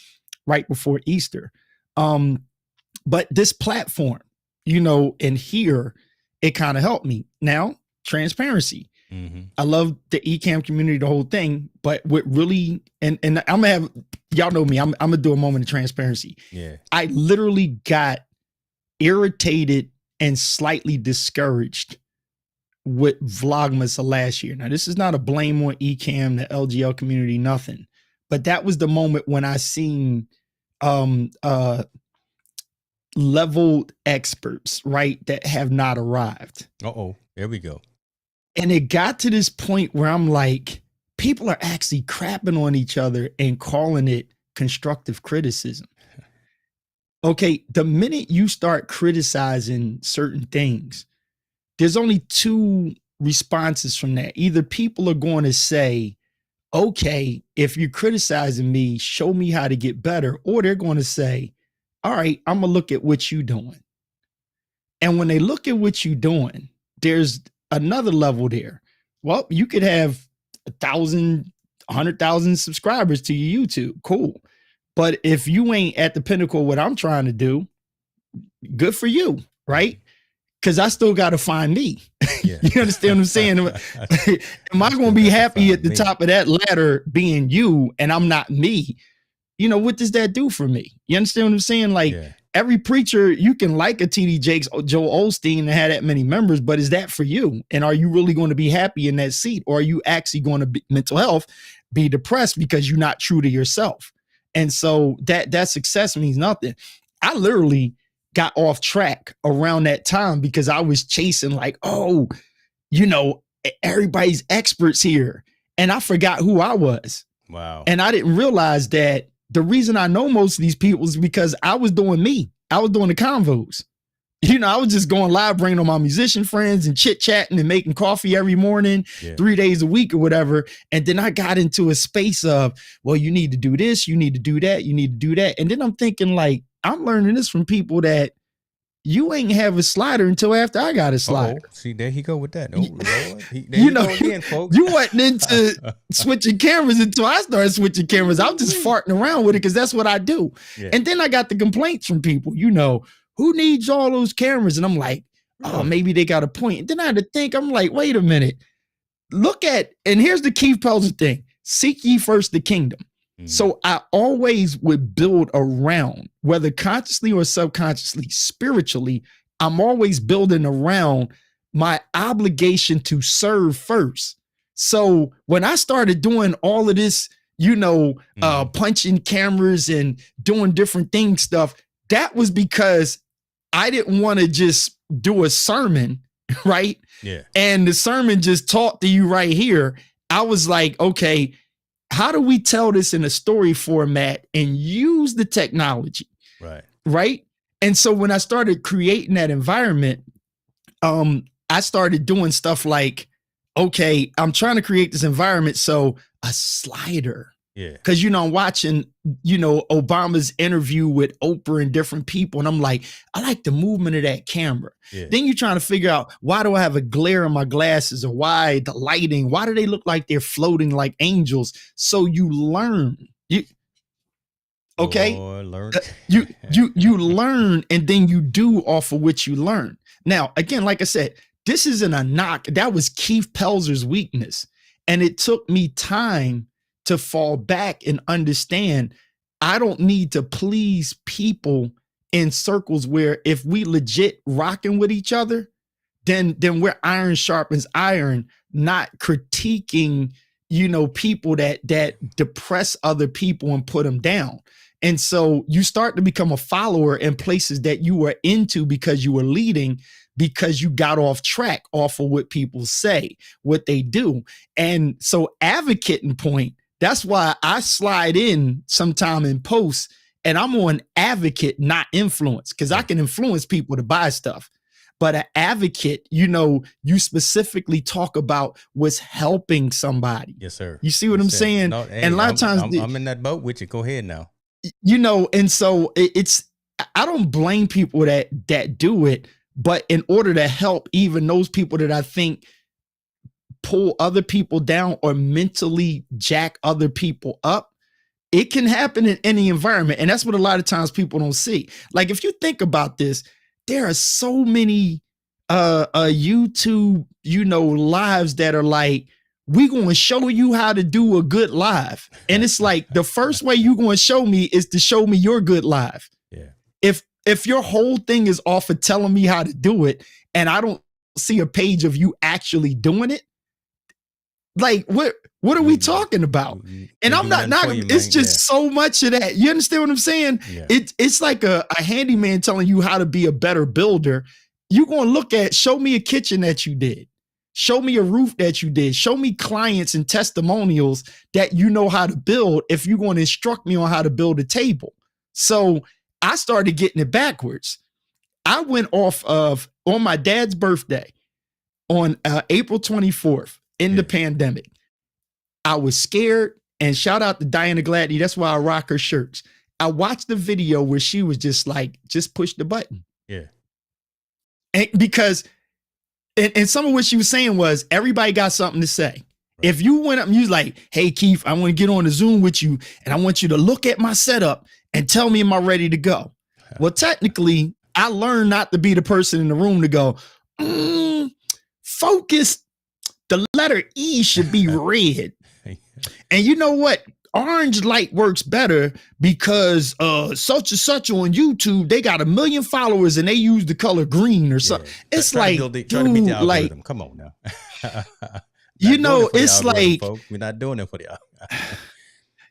right before Easter. But this platform, and here, it kind of helped me. Now, transparency. Mm-hmm. I love the eCam community, the whole thing, but what really, and I'm gonna have, y'all know me, I'm gonna do a moment of transparency. Yeah. I literally got irritated and slightly discouraged with Vlogmas last year. Now, this is not a blame on eCam, the LGL community, nothing. But that was the moment when I seen leveled experts, right, that have not arrived. Uh-oh. There we go. And it got to this point where I'm like, people are actually crapping on each other and calling it constructive criticism. Okay, the minute you start criticizing certain things, there's only two responses from that. Either people are going to say, okay, if you're criticizing me, show me how to get better. Or they're going to say, all right, I'm going to look at what you're doing. And when they look at what you're doing, there's another level there. Well, you could have 1,000, 100,000 subscribers to your YouTube. Cool. But if you ain't at the pinnacle of what I'm trying to do, good for you, right? Because I still got to find me. Yeah. You understand what I'm saying? Am I going to be happy at the top of that ladder being you and I'm not me? What does that do for me? You understand what I'm saying? Like every preacher, you can like a TD Jakes, Joel Osteen and have that many members, but is that for you? And are you really going to be happy in that seat? Or are you actually going to be mental health, be depressed because you're not true to yourself? And so that success means nothing. I literally got off track around that time because I was chasing like, everybody's experts here. And I forgot who I was. Wow. And I didn't realize that the reason I know most of these people is because I was doing me. I was doing the convos. I was just going live, bringing on my musician friends and chit-chatting and making coffee every morning, 3 days a week or whatever. And then I got into a space of, well, you need to do this, you need to do that, you need to do that. And then I'm thinking like, I'm learning this from people that you ain't have a slider until after I got a slider. See, there he go with that. Oh, Lord. There you go again, folks. You wasn't into switching cameras until I started switching cameras. I was just farting around with it because that's what I do. Yeah. And then I got the complaints from people, who needs all those cameras? And I'm like, oh, maybe they got a point. And then I had to think, I'm like, wait a minute. And here's the Keith Pelzer thing. Seek ye first the kingdom. So I always would build around, whether consciously or subconsciously, spiritually, I'm always building around my obligation to serve first. So when I started doing all of this, punching cameras and doing different things stuff, that was because I didn't want to just do a sermon, right? Yeah. And the sermon just taught to you right here. I was like, okay, how do we tell this in a story format and use the technology? Right. Right. And so when I started creating that environment, I started doing stuff like, okay, I'm trying to create this environment. So a slider. Yeah. Because, I'm watching, Obama's interview with Oprah and different people. And I'm like, I like the movement of that camera. Yeah. Then you're trying to figure out, why do I have a glare in my glasses, or why the lighting? Why do they look like they're floating like angels? So you learn. Okay. Learn. you learn, and then you do off of what you learn. Now, again, like I said, this isn't a knock. That was Keith Pelzer's weakness. And it took me time to fall back and understand I don't need to please people in circles where if we legit rocking with each other, then we're iron sharpens iron, not critiquing, people that depress other people and put them down. And so you start to become a follower in places that you were into because you were leading, because you got off track off of what people say, what they do. And so advocating point, that's why I slide in sometime in posts and I'm on advocate, not influence, because I can influence people to buy stuff. But an advocate, you specifically talk about what's helping somebody. Yes, sir. You see what I'm saying? No, hey, and a lot of times I'm in that boat with you. Go ahead now. And so I don't blame people that do it, but in order to help even those people that I think pull other people down or mentally jack other people up, it can happen in any environment. And that's what a lot of times people don't see. Like, if you think about this, there are so many YouTube, lives that are like, we're going to show you how to do a good live. And it's like, the first way you're going to show me is to show me your good live. Yeah. If your whole thing is off of telling me how to do it, and I don't see a page of you actually doing it, like, what are we talking about? And I'm not, it's just so much of that. You understand what I'm saying? Yeah. It's like a handyman telling you how to be a better builder. You're going to look at, show me a kitchen that you did. Show me a roof that you did. Show me clients and testimonials that you know how to build if you're going to instruct me on how to build a table. So I started getting it backwards. I went off of, on my dad's birthday, on April 24th in the pandemic. I was scared, and shout out to Diana Gladney. That's why I rock her shirts. I watched the video where she was just like, just push the button. Yeah. And because and some of what she was saying was, everybody got something to say. Right. If you went up and you was like, hey, Keith, I want to get on the Zoom with you, and I want you to look at my setup and tell me, am I ready to go? Well, technically, I learned not to be the person in the room to go, focus. The letter E should be red. And you know what? Orange light works better because such and such on YouTube, they got 1 million followers and they use the color green or something. Yeah. It's like, try to meet the algorithm. Like, come on now. It's like, folks. We're not doing it for the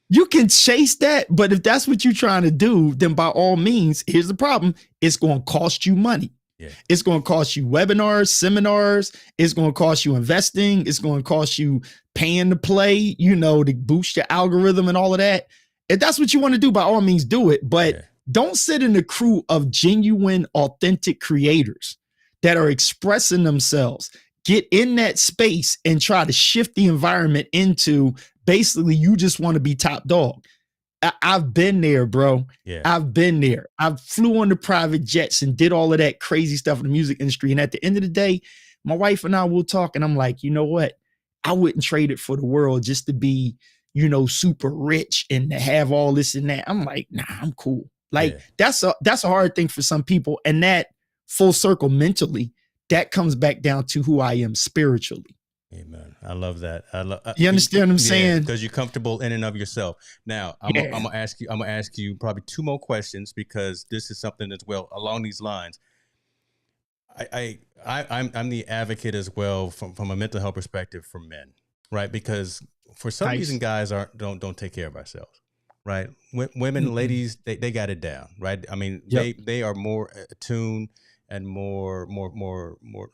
you can chase that, but if that's what you're trying to do, then by all means, here's the problem. It's going to cost you money. Yeah. It's going to cost you webinars, seminars. It's going to cost you investing. It's going to cost you paying to play, to boost your algorithm and all of that. If that's what you want to do, by all means, do it. But don't sit in a crew of genuine, authentic creators that are expressing themselves. Get in that space and try to shift the environment into basically you just want to be top dog. I've been there, bro. Yeah. I've been there. I flew on the private jets and did all of that crazy stuff in the music industry. And at the end of the day, my wife and I will talk, and I'm like, you know what? I wouldn't trade it for the world just to be, super rich and to have all this and that. I'm like, nah, I'm cool. Like, that's a hard thing for some people. And that full circle mentally, that comes back down to who I am spiritually. Amen. I love that. I love. You understand what I'm Yeah, saying? because you're comfortable in and of yourself. Now, I'm Yeah. gonna ask you. I'm gonna ask you probably two more questions because this is something as well along these lines. I'm the advocate as well from a mental health perspective for men, right? Because for some reason, Nice. guys don't take care of ourselves, right? Women, Mm-mm. ladies, they got it down, right? I mean, Yep. they are more attuned and more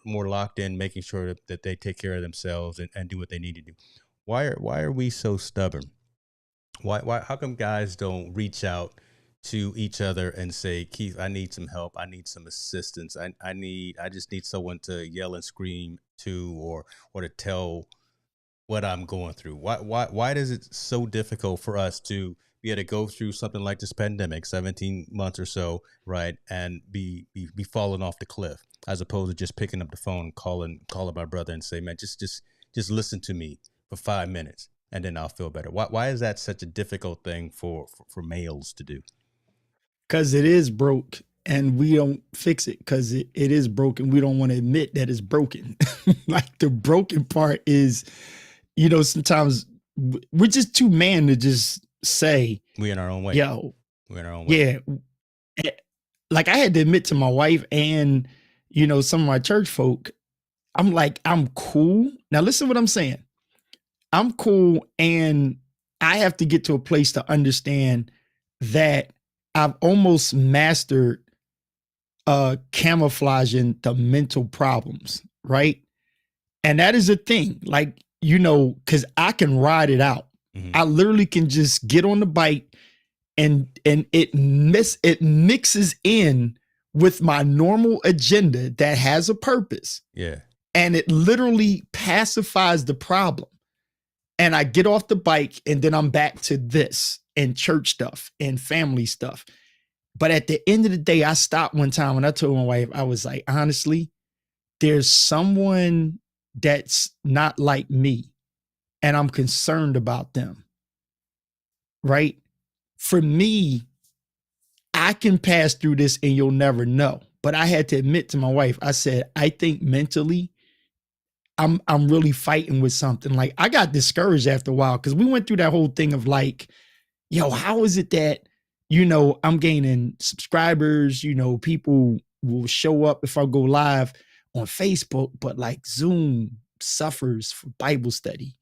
locked in, making sure that they take care of themselves and do what they need to do. Why are we so stubborn? Why how come guys don't reach out to each other and say, Keith, I need some help, I need some assistance, I just need someone to yell and scream to, or to tell what I'm going through. Why does it so difficult for us to be able to go through something like this pandemic, 17 months or so, right, and be falling off the cliff, as opposed to just picking up the phone, calling my brother and say, man, just listen to me for 5 minutes, and then I'll feel better. Why is that such a difficult thing for males to do? Because it is broke and we don't fix it because it is broken. We don't want to admit that it's broken. Like the broken part is, sometimes we're just too man to just say, We in our own way. yo, We're in our own way. yeah. Eh, Like I had to admit to my wife and, some of my church folk, I'm like, I'm cool. Now listen what I'm saying. I'm cool and I have to get to a place to understand that I've almost mastered camouflaging the mental problems, right? And that is a thing. Like, because I can ride it out. Mm-hmm. I literally can just get on the bike and it mixes in with my normal agenda that has a purpose. Yeah. And it literally pacifies the problem. And I get off the bike and then I'm back to this and church stuff and family stuff. But at the end of the day, I stopped one time and I told my wife, I was like, honestly, there's someone that's not like me and I'm concerned about them. Right? For me, I can pass through this and you'll never know. But I had to admit to my wife, I said, I think mentally I'm really fighting with something. Like I got discouraged after a while because we went through that whole thing of like, yo, how is it that, I'm gaining subscribers, people will show up if I go live on Facebook, but like Zoom suffers for Bible study.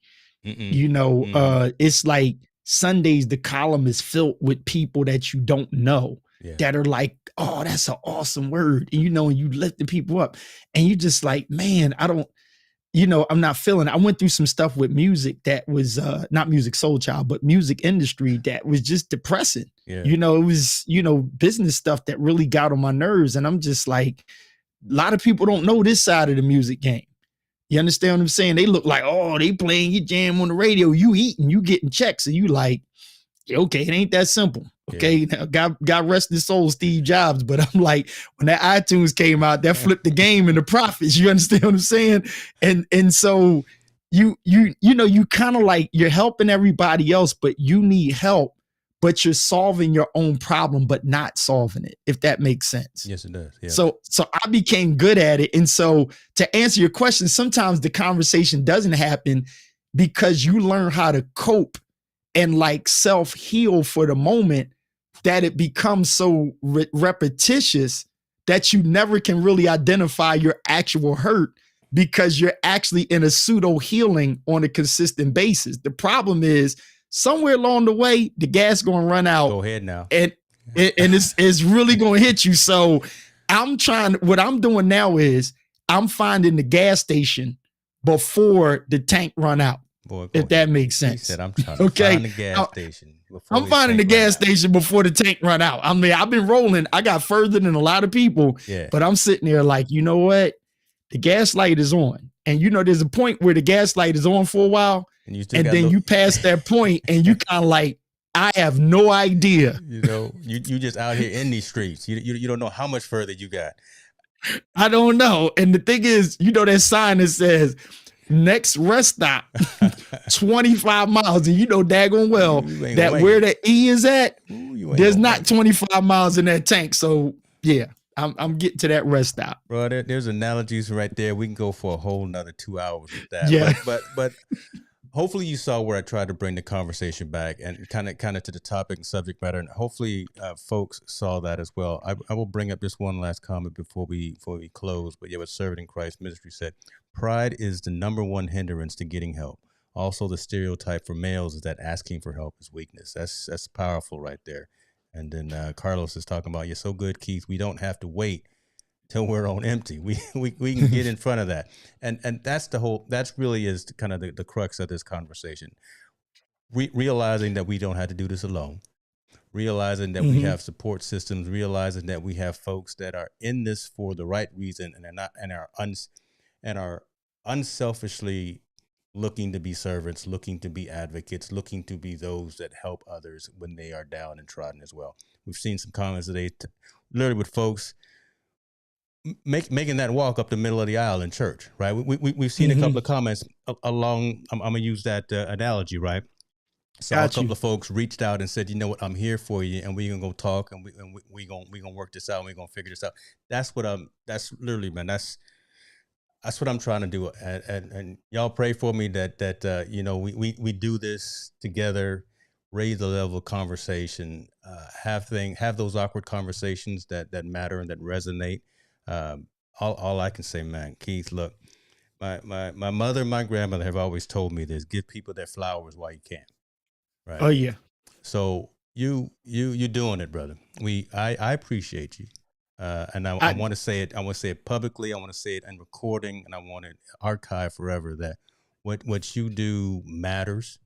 It's like Sundays, the column is filled with people that you don't know that are like, oh, that's an awesome word. And, and you lifting people up and you just like, man, I don't, I'm not feeling it. I went through some stuff with music that was not music soul child, but music industry that was just depressing. Yeah. It was, business stuff that really got on my nerves. And I'm just like, a lot of people don't know this side of the music game. You understand what I'm saying? They look like, oh, they playing your jam on the radio, you eating, you getting checks, and you like, okay, it ain't that simple. Okay, now, God rest his soul, Steve Jobs. But I'm like, when that iTunes came out, that flipped the game and the profits. You understand what I'm saying? And so you kind of like you're helping everybody else, but you need help, but you're solving your own problem, but not solving it, if that makes sense. Yes, it does. Yeah. So I became good at it. And so to answer your question, sometimes the conversation doesn't happen because you learn how to cope and like self-heal for the moment that it becomes so repetitious that you never can really identify your actual hurt because you're actually in a pseudo healing on a consistent basis. The problem is somewhere along the way, the gas going to run out. Go ahead now. And it's really going to hit you. So what I'm doing now is I'm finding the gas station before the tank run out. Boy, if that makes sense. He said, I'm trying to find the gas station. I'm finding the gas station before the tank run out. I mean, I've been rolling. I got further than a lot of people, but I'm sitting there like, you know what? The gas light is on. And there's a point where the gas light is on for a while. And then you pass that point and you kind of like, I have no idea. You just out here in these streets. You don't know how much further you got. I don't know. And the thing is, that sign that says, next rest stop 25 miles, and daggone well that where the E is at, there's not 25 miles in that tank. So yeah, I'm getting to that rest stop. Bro, there's analogies right there. We can go for a whole nother 2 hours with that. Yeah. But hopefully you saw where I tried to bring the conversation back and kind of to the topic and subject matter, and hopefully folks saw that as well. I will bring up this one last comment before we close. But yeah, what Servant in Christ Ministry said, pride is the number one hindrance to getting help. Also, the stereotype for males is that asking for help is weakness. That's powerful right there. And then Carlos is talking about, you're so good, Keith. We don't have to wait till we're on empty. We can get in front of that. And that's really is kind of the crux of this conversation. Realizing that we don't have to do this alone. Realizing that we have support systems, realizing that we have folks that are in this for the right reason and are not and are unselfishly looking to be servants, looking to be advocates, looking to be those that help others when they are down and trodden as well. We've seen some comments today, literally with folks making that walk up the middle of the aisle in church, right? We've seen a couple of comments along. I'm gonna use that analogy, right? So a couple of folks reached out and said, you know what, I'm here for you, and we're gonna go talk, and we gonna work this out, and we're gonna figure this out. That's literally, man. That's what I'm trying to do, and y'all pray for me that you know we do this together, raise the level of conversation, have those awkward conversations that matter and that resonate. All I can say, man, Keith, look, my mother and my grandmother have always told me this: give people their flowers while you can. Right. Oh yeah. So you're doing it, brother. I appreciate you. And I want to say it. I want to say it publicly. I want to say it in recording, and I want it archived forever. That what you do matters.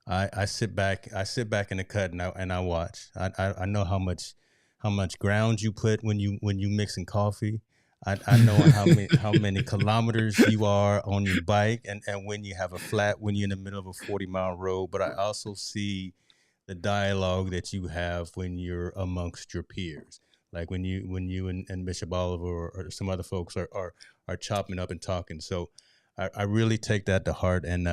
I sit back in the cut and I watch. I know how much ground you put when you mixing coffee. I know how many kilometers you are on your bike, and when you have a flat, when you're in the middle of a 40-mile road. But I also see the dialogue that you have when you're amongst your peers, like when you and Bishop Oliver or some other folks are chopping up and talking. So I really take that to heart, and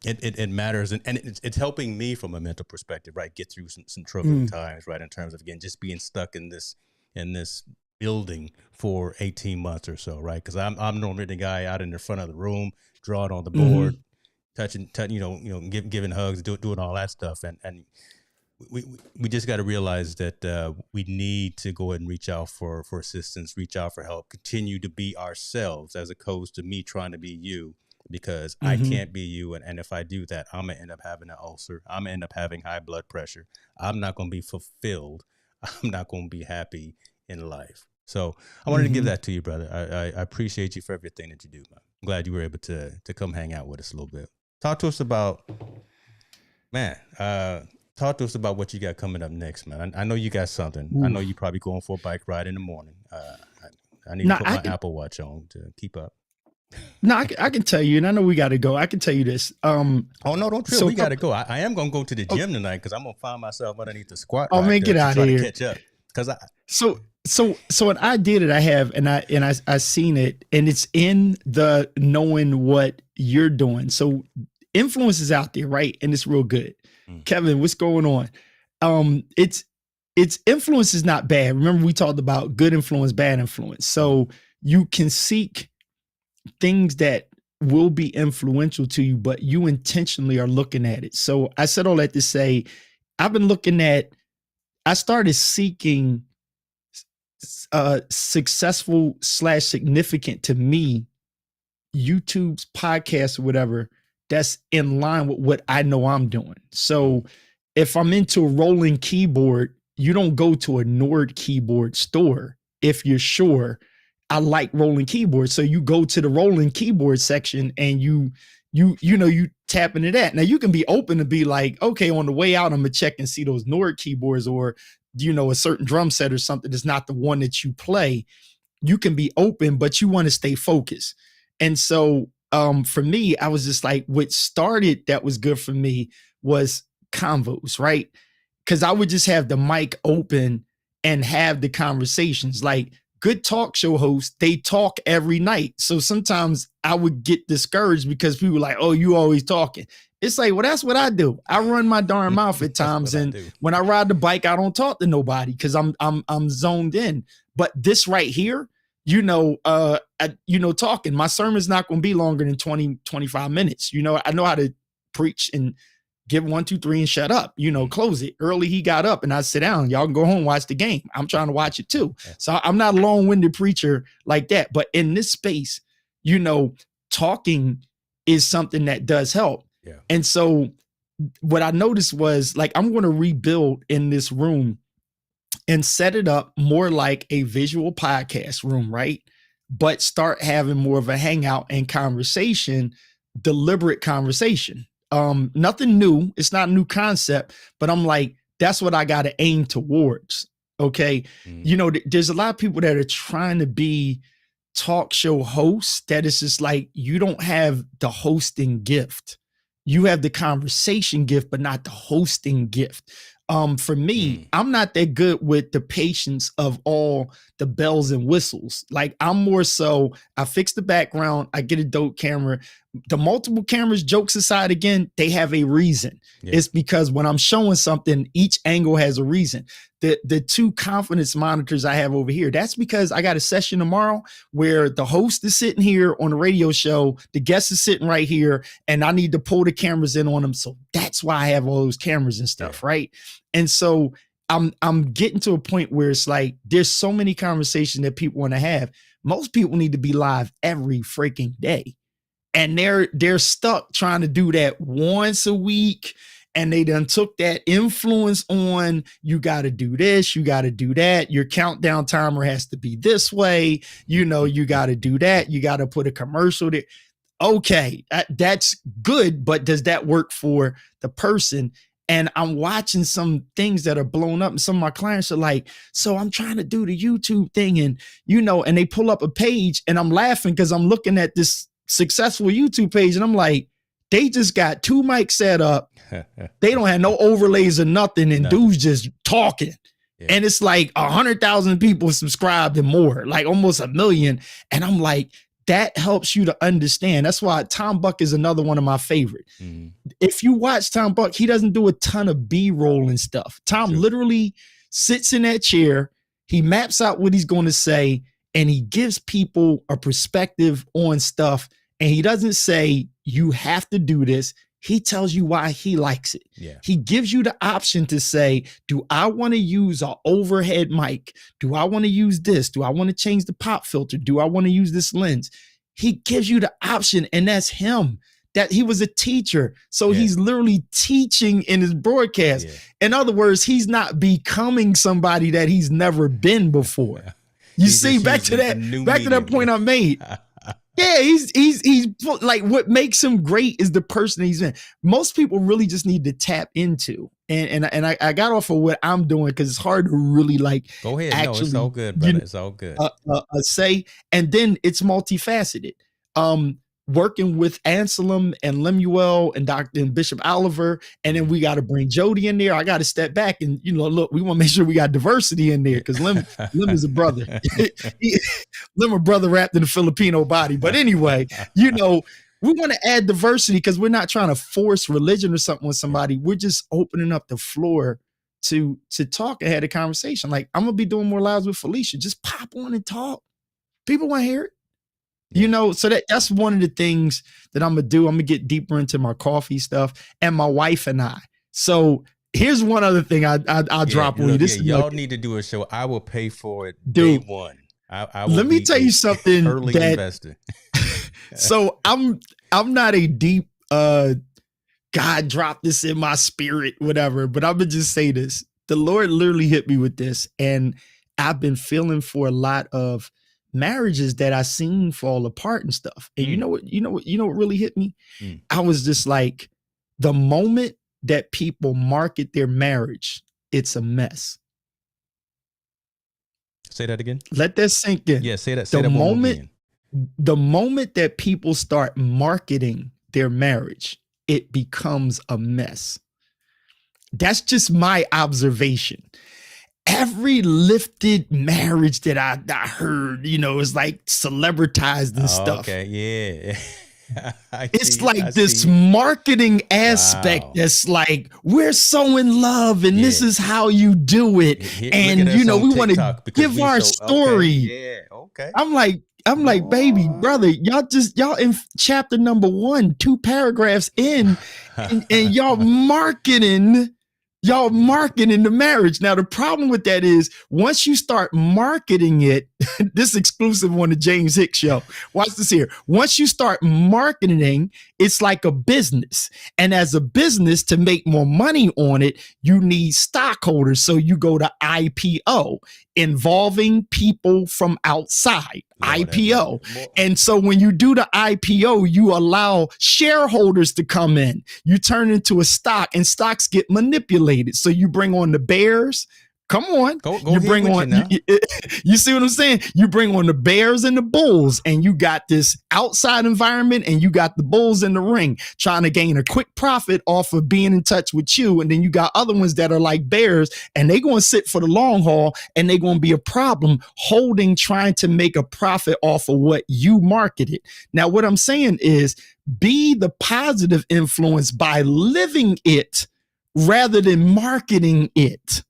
it matters, and it's helping me from a mental perspective, right? Get through some troubling times, right? In terms of, again, just being stuck in this building for 18 months or so, right? Because I'm normally the guy out in the front of the room, drawing on the board, touching, giving hugs, doing all that stuff, and we just got to realize that we need to go ahead and reach out for assistance, reach out for help, continue to be ourselves as opposed to me trying to be you, because I can't be you. And if I do that, I'm going to end up having an ulcer. I'm going to end up having high blood pressure. I'm not going to be fulfilled. I'm not going to be happy in life. So I wanted to give that to you, brother. I appreciate you for everything that you do, man. I'm glad you were able to come hang out with us a little bit. Talk to us about what you got coming up next, man. I know you got something. Ooh. I know you're probably going for a bike ride in the morning. I need to put my Apple Watch on to keep up. No, I can tell you, and I know we got to go. I can tell you this. Oh no, don't trip. We got to go. I am going to go to the gym tonight because I'm going to find myself underneath the squat. Oh man, get out of here. To catch up. So an idea that I have, and I seen it, and it's in the knowing what you're doing. So influence is out there, right? And it's real good. Kevin, what's going on? It's influence is not bad. Remember, we talked about good influence, bad influence. So you can seek things that will be influential to you, but you intentionally are looking at it. So I said all that to say, I started seeking successful / significant to me YouTube's podcast or whatever that's in line with what I know I'm doing. So if I'm into a rolling keyboard, you don't go to a Nord keyboard store if you're sure I like rolling keyboards. So you go to the rolling keyboard section and you tap into that. Now you can be open to be like, okay, on the way out, I'm gonna check and see those Nord keyboards, or a certain drum set or something that's not the one that you play. You can be open, but you want to stay focused. And so for me, I was just like, what started that was good for me was convos, right? Because I would just have the mic open and have the conversations. Like good talk show hosts, they talk every night. So sometimes I would get discouraged because people were like, oh, you always talking. It's like, well, that's what I do. I run my darn mouth at That's times, what I and do. when I ride the bike, I don't talk to nobody because I'm zoned in. But this right here, talking. My sermon's not going to be longer than 20, 25 minutes. I know how to preach and give 1, 2, 3 and shut up, close it. Early he got up and I sit down. Y'all can go home, watch the game. I'm trying to watch it too. So I'm not a long-winded preacher like that. But in this space, talking is something that does help. Yeah. And so what I noticed was, like, I'm going to rebuild in this room and set it up more like a visual podcast room, right? But start having more of a hangout and conversation, deliberate conversation. Nothing new. It's not a new concept, but I'm like, that's what I got to aim towards. Okay. There's a lot of people that are trying to be talk show hosts that it's just like, you don't have the hosting gift. You have the conversation gift, but not the hosting gift. For me, I'm not that good with the patience of all the bells and whistles. Like, I'm more so, I fix the background, I get a dope camera. The multiple cameras, jokes aside, again, they have a reason. Yeah. It's because when I'm showing something, each angle has a reason. The 2 confidence monitors I have over here, that's because I got a session tomorrow where the host is sitting here on the radio show, the guest is sitting right here, and I need to pull the cameras in on them. So that's why I have all those cameras and stuff, right? And so I'm getting to a point where it's like, there's so many conversations that people want to have. Most people need to be live every freaking day. And they're stuck trying to do that once a week. And they done took that influence on, you got to do this, you got to do that. Your countdown timer has to be this way. You got to do that. You got to put a commercial there. Okay, that's good. But does that work for the person? And I'm watching some things that are blown up. And some of my clients are like, so I'm trying to do the YouTube thing. And, and they pull up a page and I'm laughing because I'm looking at this successful YouTube page. And I'm like, they just got 2 mics set up. They don't have no overlays or nothing. And dudes just talking. Yeah. And it's like 100,000 people subscribed and more, like almost 1 million. And I'm like, that helps you to understand. That's why Tom Buck is another one of my favorite. If you watch Tom Buck, he doesn't do a ton of B-roll and stuff. Tom literally sits in that chair. He maps out what he's going to say, and he gives people a perspective on stuff. And he doesn't say, you have to do this. He tells you why he likes it. Yeah. He gives you the option to say, do I want to use an overhead mic? Do I want to use this? Do I want to change the pop filter? Do I want to use this lens? He gives you the option, and that's him. That he was a teacher. So he's literally teaching in his broadcast. Yeah. In other words, he's not becoming somebody that he's never been before. You see, back to that point I made. Yeah, he's like, what makes him great is the person he's in. Most people really just need to tap into, and I got off of what I'm doing because it's hard to really like. Go ahead, actually, no, it's all good, brother. It's all good. Say, and then it's multifaceted. Working with Anselm and Lemuel and Dr. and Bishop Oliver, and then we got to bring Jody in there. I got to step back and look, we want to make sure we got diversity in there because Lem is a brother. Lem a brother wrapped in a Filipino body. But anyway, we want to add diversity because we're not trying to force religion or something with somebody. We're just opening up the floor to talk and have a conversation. Like, I'm gonna be doing more lives with Felicia. Just pop on and talk. People want to hear it. So that's one of the things that I'm going to do. I'm going to get deeper into my coffee stuff and my wife and I. So here's one other thing I'll drop on you. Y'all need to do a show. I will pay for it day one. I will let me tell you something. Early investor. So I'm not a deep, God dropped this in my spirit, whatever, but I'm going to just say this. The Lord literally hit me with this. And I've been feeling for a lot of marriages that I seen fall apart and stuff. And you know what really hit me? I was just like, the moment that people market their marriage, it's a mess. Say that again. Let that sink in. Yeah, say that. Say that one more again. The moment that people start marketing their marriage, it becomes a mess. That's just my observation. Every lifted marriage that I heard, is like celebritized and stuff. Okay, yeah. I It's see. I like this see. marketing aspect Wow. that's like, we're so in love and this Yeah. is how you do it. Look at And, us on we want to TikTok because give we our so okay. story. Yeah. Okay. I'm like, baby, brother, Boy. y'all in chapter number 1, 2 paragraphs in, and y'all marketing the marriage. Now, the problem with that is once you start marketing it, this exclusive on the James Hicks show. Watch this here. Once you start marketing, it's like a business. And as a business, to make more money on it, you need stockholders. So you go to IPO, involving people from outside. Lord have mercy. IPO. And so when you do the IPO, you allow shareholders to come in. You turn into a stock and stocks get manipulated. So you bring on the bears. Come on. Go You ahead bring with on, you now. you see what I'm saying? You bring on the bears and the bulls, and you got this outside environment, and you got the bulls in the ring trying to gain a quick profit off of being in touch with you. And then you got other ones that are like bears, and they're going to sit for the long haul, and they're going to be a problem trying to make a profit off of what you marketed. Now, what I'm saying is be the positive influence by living it rather than marketing it.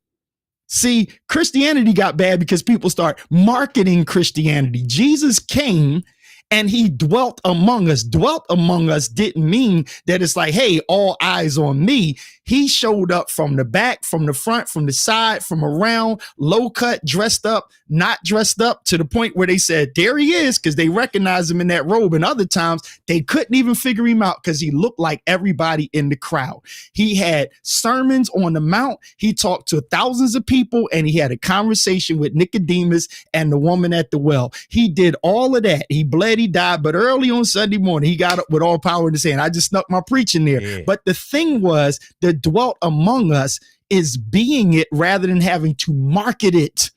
See, Christianity got bad because people start marketing Christianity. Jesus came and he dwelt among us. Dwelt among us didn't mean that it's like, hey, all eyes on me. He showed up from the back, from the front, from the side, from around, low cut, dressed up, not dressed up, to the point where they said, there he is, because they recognized him in that robe. And other times they couldn't even figure him out because he looked like everybody in the crowd. He had sermons on the Mount. He talked to thousands of people, and he had a conversation with Nicodemus and the woman at the well. He did all of that. He bled, he died, but early on Sunday morning, he got up with all power in his hand. I just snuck my preaching there. Yeah. But the thing was, the dwelt among us is being it rather than having to market it.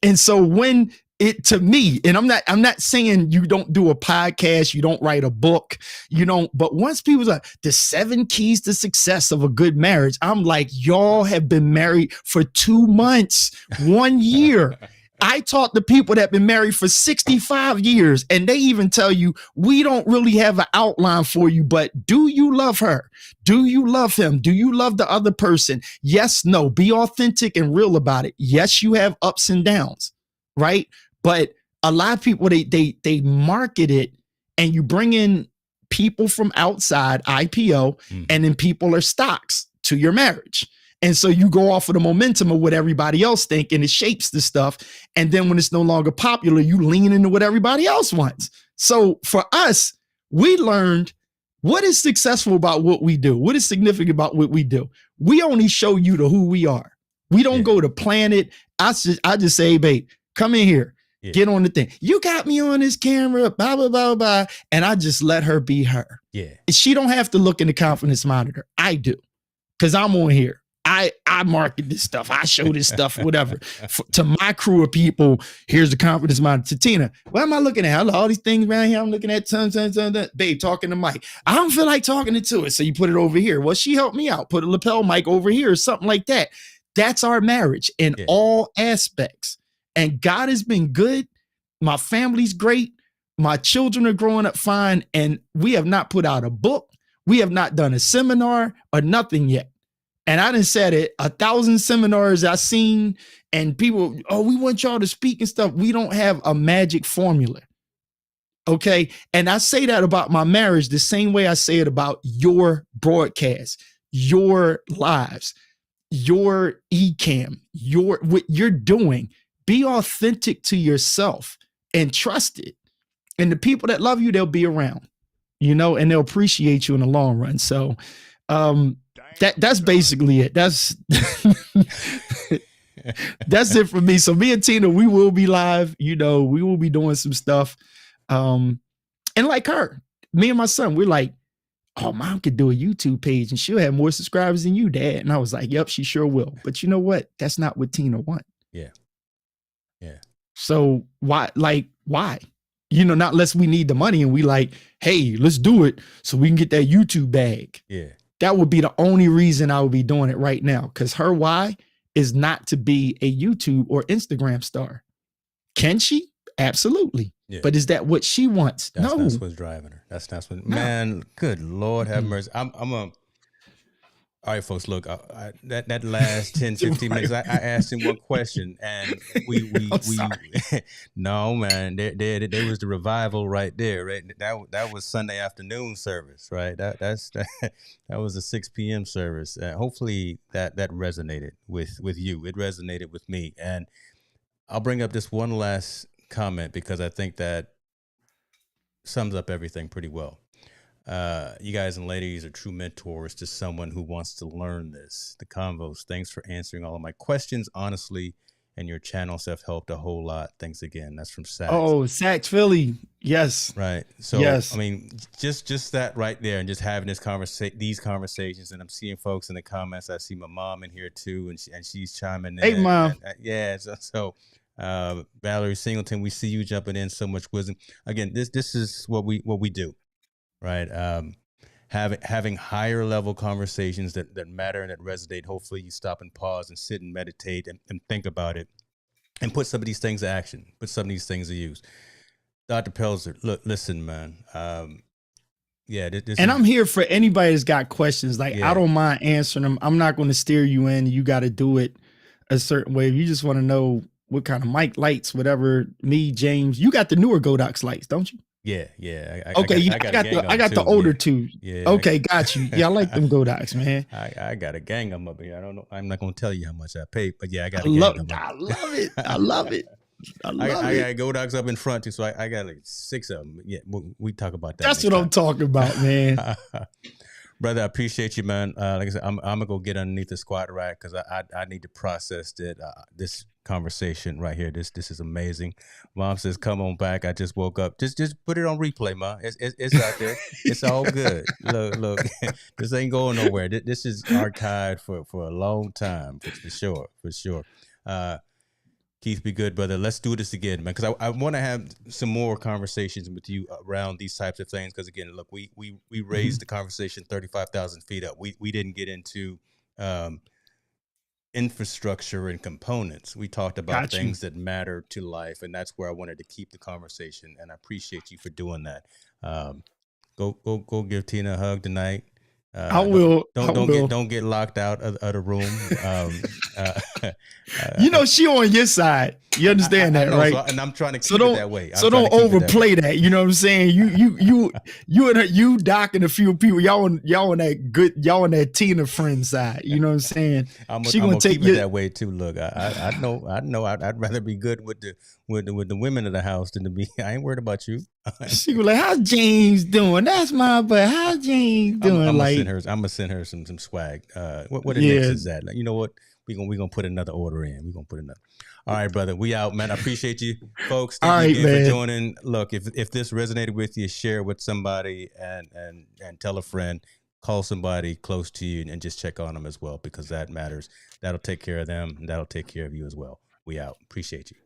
And so when it, to me, and I'm not saying you don't do a podcast, you don't write a book, you don't, but once people say the 7 keys to success of a good marriage, I'm like, y'all have been married for 2 months, 1 year. I talk to people that have been married for 65 years, and they even tell you, we don't really have an outline for you, but do you love her? Do you love him? Do you love the other person? Yes, no. Be authentic and real about it. Yes, you have ups and downs, right? But a lot of people, they market it, and you bring in people from outside, IPO, and then people are stocks to your marriage. And so you go off of the momentum of what everybody else think, and it shapes the stuff. And then when it's no longer popular, you lean into what everybody else wants. So for us, we learned what is successful about what we do. What is significant about what we do? We only show you to who we are. We don't go to plan it. I just say, hey, babe, come in here. Yeah. Get on the thing. You got me on this camera, blah, blah, blah, blah. And I just let her be her. Yeah. She don't have to look in the confidence monitor. I do. Because I'm on here. I market this stuff. I show this stuff, whatever. To my crew of people, here's the confidence monitor. To Tina, what am I looking at? All these things around here I'm looking at. Babe, talking to Mike. I don't feel like talking to it. So you put it over here. Well, she helped me out. Put a lapel mic over here or something like that. That's our marriage in all aspects. And God has been good. My family's great. My children are growing up fine. And we have not put out a book. We have not done a seminar or nothing yet. And I done said it 1,000 seminars I've seen, and people, oh, we want y'all to speak and stuff. We don't have a magic formula. Okay. And I say that about my marriage the same way I say it about your broadcast, your lives, your eCam, what you're doing. Be authentic to yourself and trust it. And the people that love you, they'll be around, and they'll appreciate you in the long run. So, that's basically it. That's it for me. So me and Tina, we will be live. We will be doing some stuff. And like her, me and my son, we're like, oh, mom could do a YouTube page and she'll have more subscribers than you, Dad. And I was like, yep, she sure will. But you know what? That's not what Tina wants. Yeah. Yeah. So why? Not unless we need the money and we like, hey, let's do it so we can get that YouTube bag. Yeah. That would be the only reason I would be doing it right now, because her why is not to be a YouTube or Instagram star. Can she? Absolutely. Yeah. But is that what she wants? No. That's what's driving her. That's what, man, good Lord have mercy. I'm a, all right, folks, look, that last 10, 15 Right. minutes, I asked him one question, and I'm we sorry. no, man, there was the revival right there, right? That was Sunday afternoon service, right? That was a 6 p.m. service. Hopefully that resonated with you. It resonated with me, and I'll bring up this one last comment because I think that sums up everything pretty well. You guys and ladies are true mentors to someone who wants to learn this. The Convos, thanks for answering all of my questions honestly, and your channels have helped a whole lot. Thanks again. That's from Sax. Oh, Sax Philly. Yes. Right. So, I Yes. mean, just that right there, and just having these conversations, and I'm seeing folks in the comments. I see my mom in here too, and she's chiming Hey, in, Mom. and yeah. Valerie Singleton, we see you jumping in. So much wisdom. Again, this is what we do, right? Having higher level conversations that matter and that resonate. Hopefully you stop and pause and sit and meditate and think about it and put some of these things to action, put some of these things to use. Dr. Pelzer, look, listen, man. Yeah, this And is, I'm here for anybody that's got questions. Like, I yeah, don't mind answering them. I'm not going to steer you in. You got to do it a certain way. If you just want to know what kind of mic lights, whatever, me, James, you got the newer Godox lights, don't you? yeah. Okay, yeah, I got a gang of I them got the too. older Yeah, two. yeah. Okay, got you. Yeah, I like them Godox, man. I got a gang of them up here. I don't know. I'm not gonna tell you how much I paid, but yeah, I got I a love, gang of them. I love it. I love it. I love I it. got Godox up in front too, so I got like 6 of them. Yeah, we talk about that That's next what I'm time. talking about, man. Brother, I appreciate you, man. Like I said, I'm gonna go get underneath the squat rack because I need to process this conversation right here. This is amazing. Mom says, "Come on back." I just woke up. Just put it on replay, Mom. It's out there. It's all good. Look, this ain't going nowhere. This is archived for a long time, for sure, for sure. Keith, be good, brother. Let's do this again, man. Because I want to have some more conversations with you around these types of things. Because again, look, we raised the conversation 35,000 feet up. We didn't get into infrastructure and components. We talked about Got you. things that matter to life, and that's where I wanted to keep the conversation. And I appreciate you for doing that. Go give Tina a hug tonight. I will. I will. Don't get locked out of the room. You know she on your side. You understand that, know, right? so, and I'm trying to keep it that way. So don't overplay that. You know what I'm saying? You and her, you Doc and a few people. Y'all on that Tina friend side. You know what I'm saying? I'm gonna take it that way too. Look, I know. I'd rather be good with the women of the house than to be. I ain't worried about you. She was like, "How's James doing?" That's my but. How's James doing? I'm gonna send her some swag. What the next is that? Like, you know what? We gonna put another order in. We gonna put another. All right, brother. We out, man. I appreciate you, folks. Thank you again for joining. Look, if this resonated with you, share with somebody and tell a friend. Call somebody close to you and just check on them as well, because that matters. That'll take care of them, and that'll take care of you as well. We out. Appreciate you.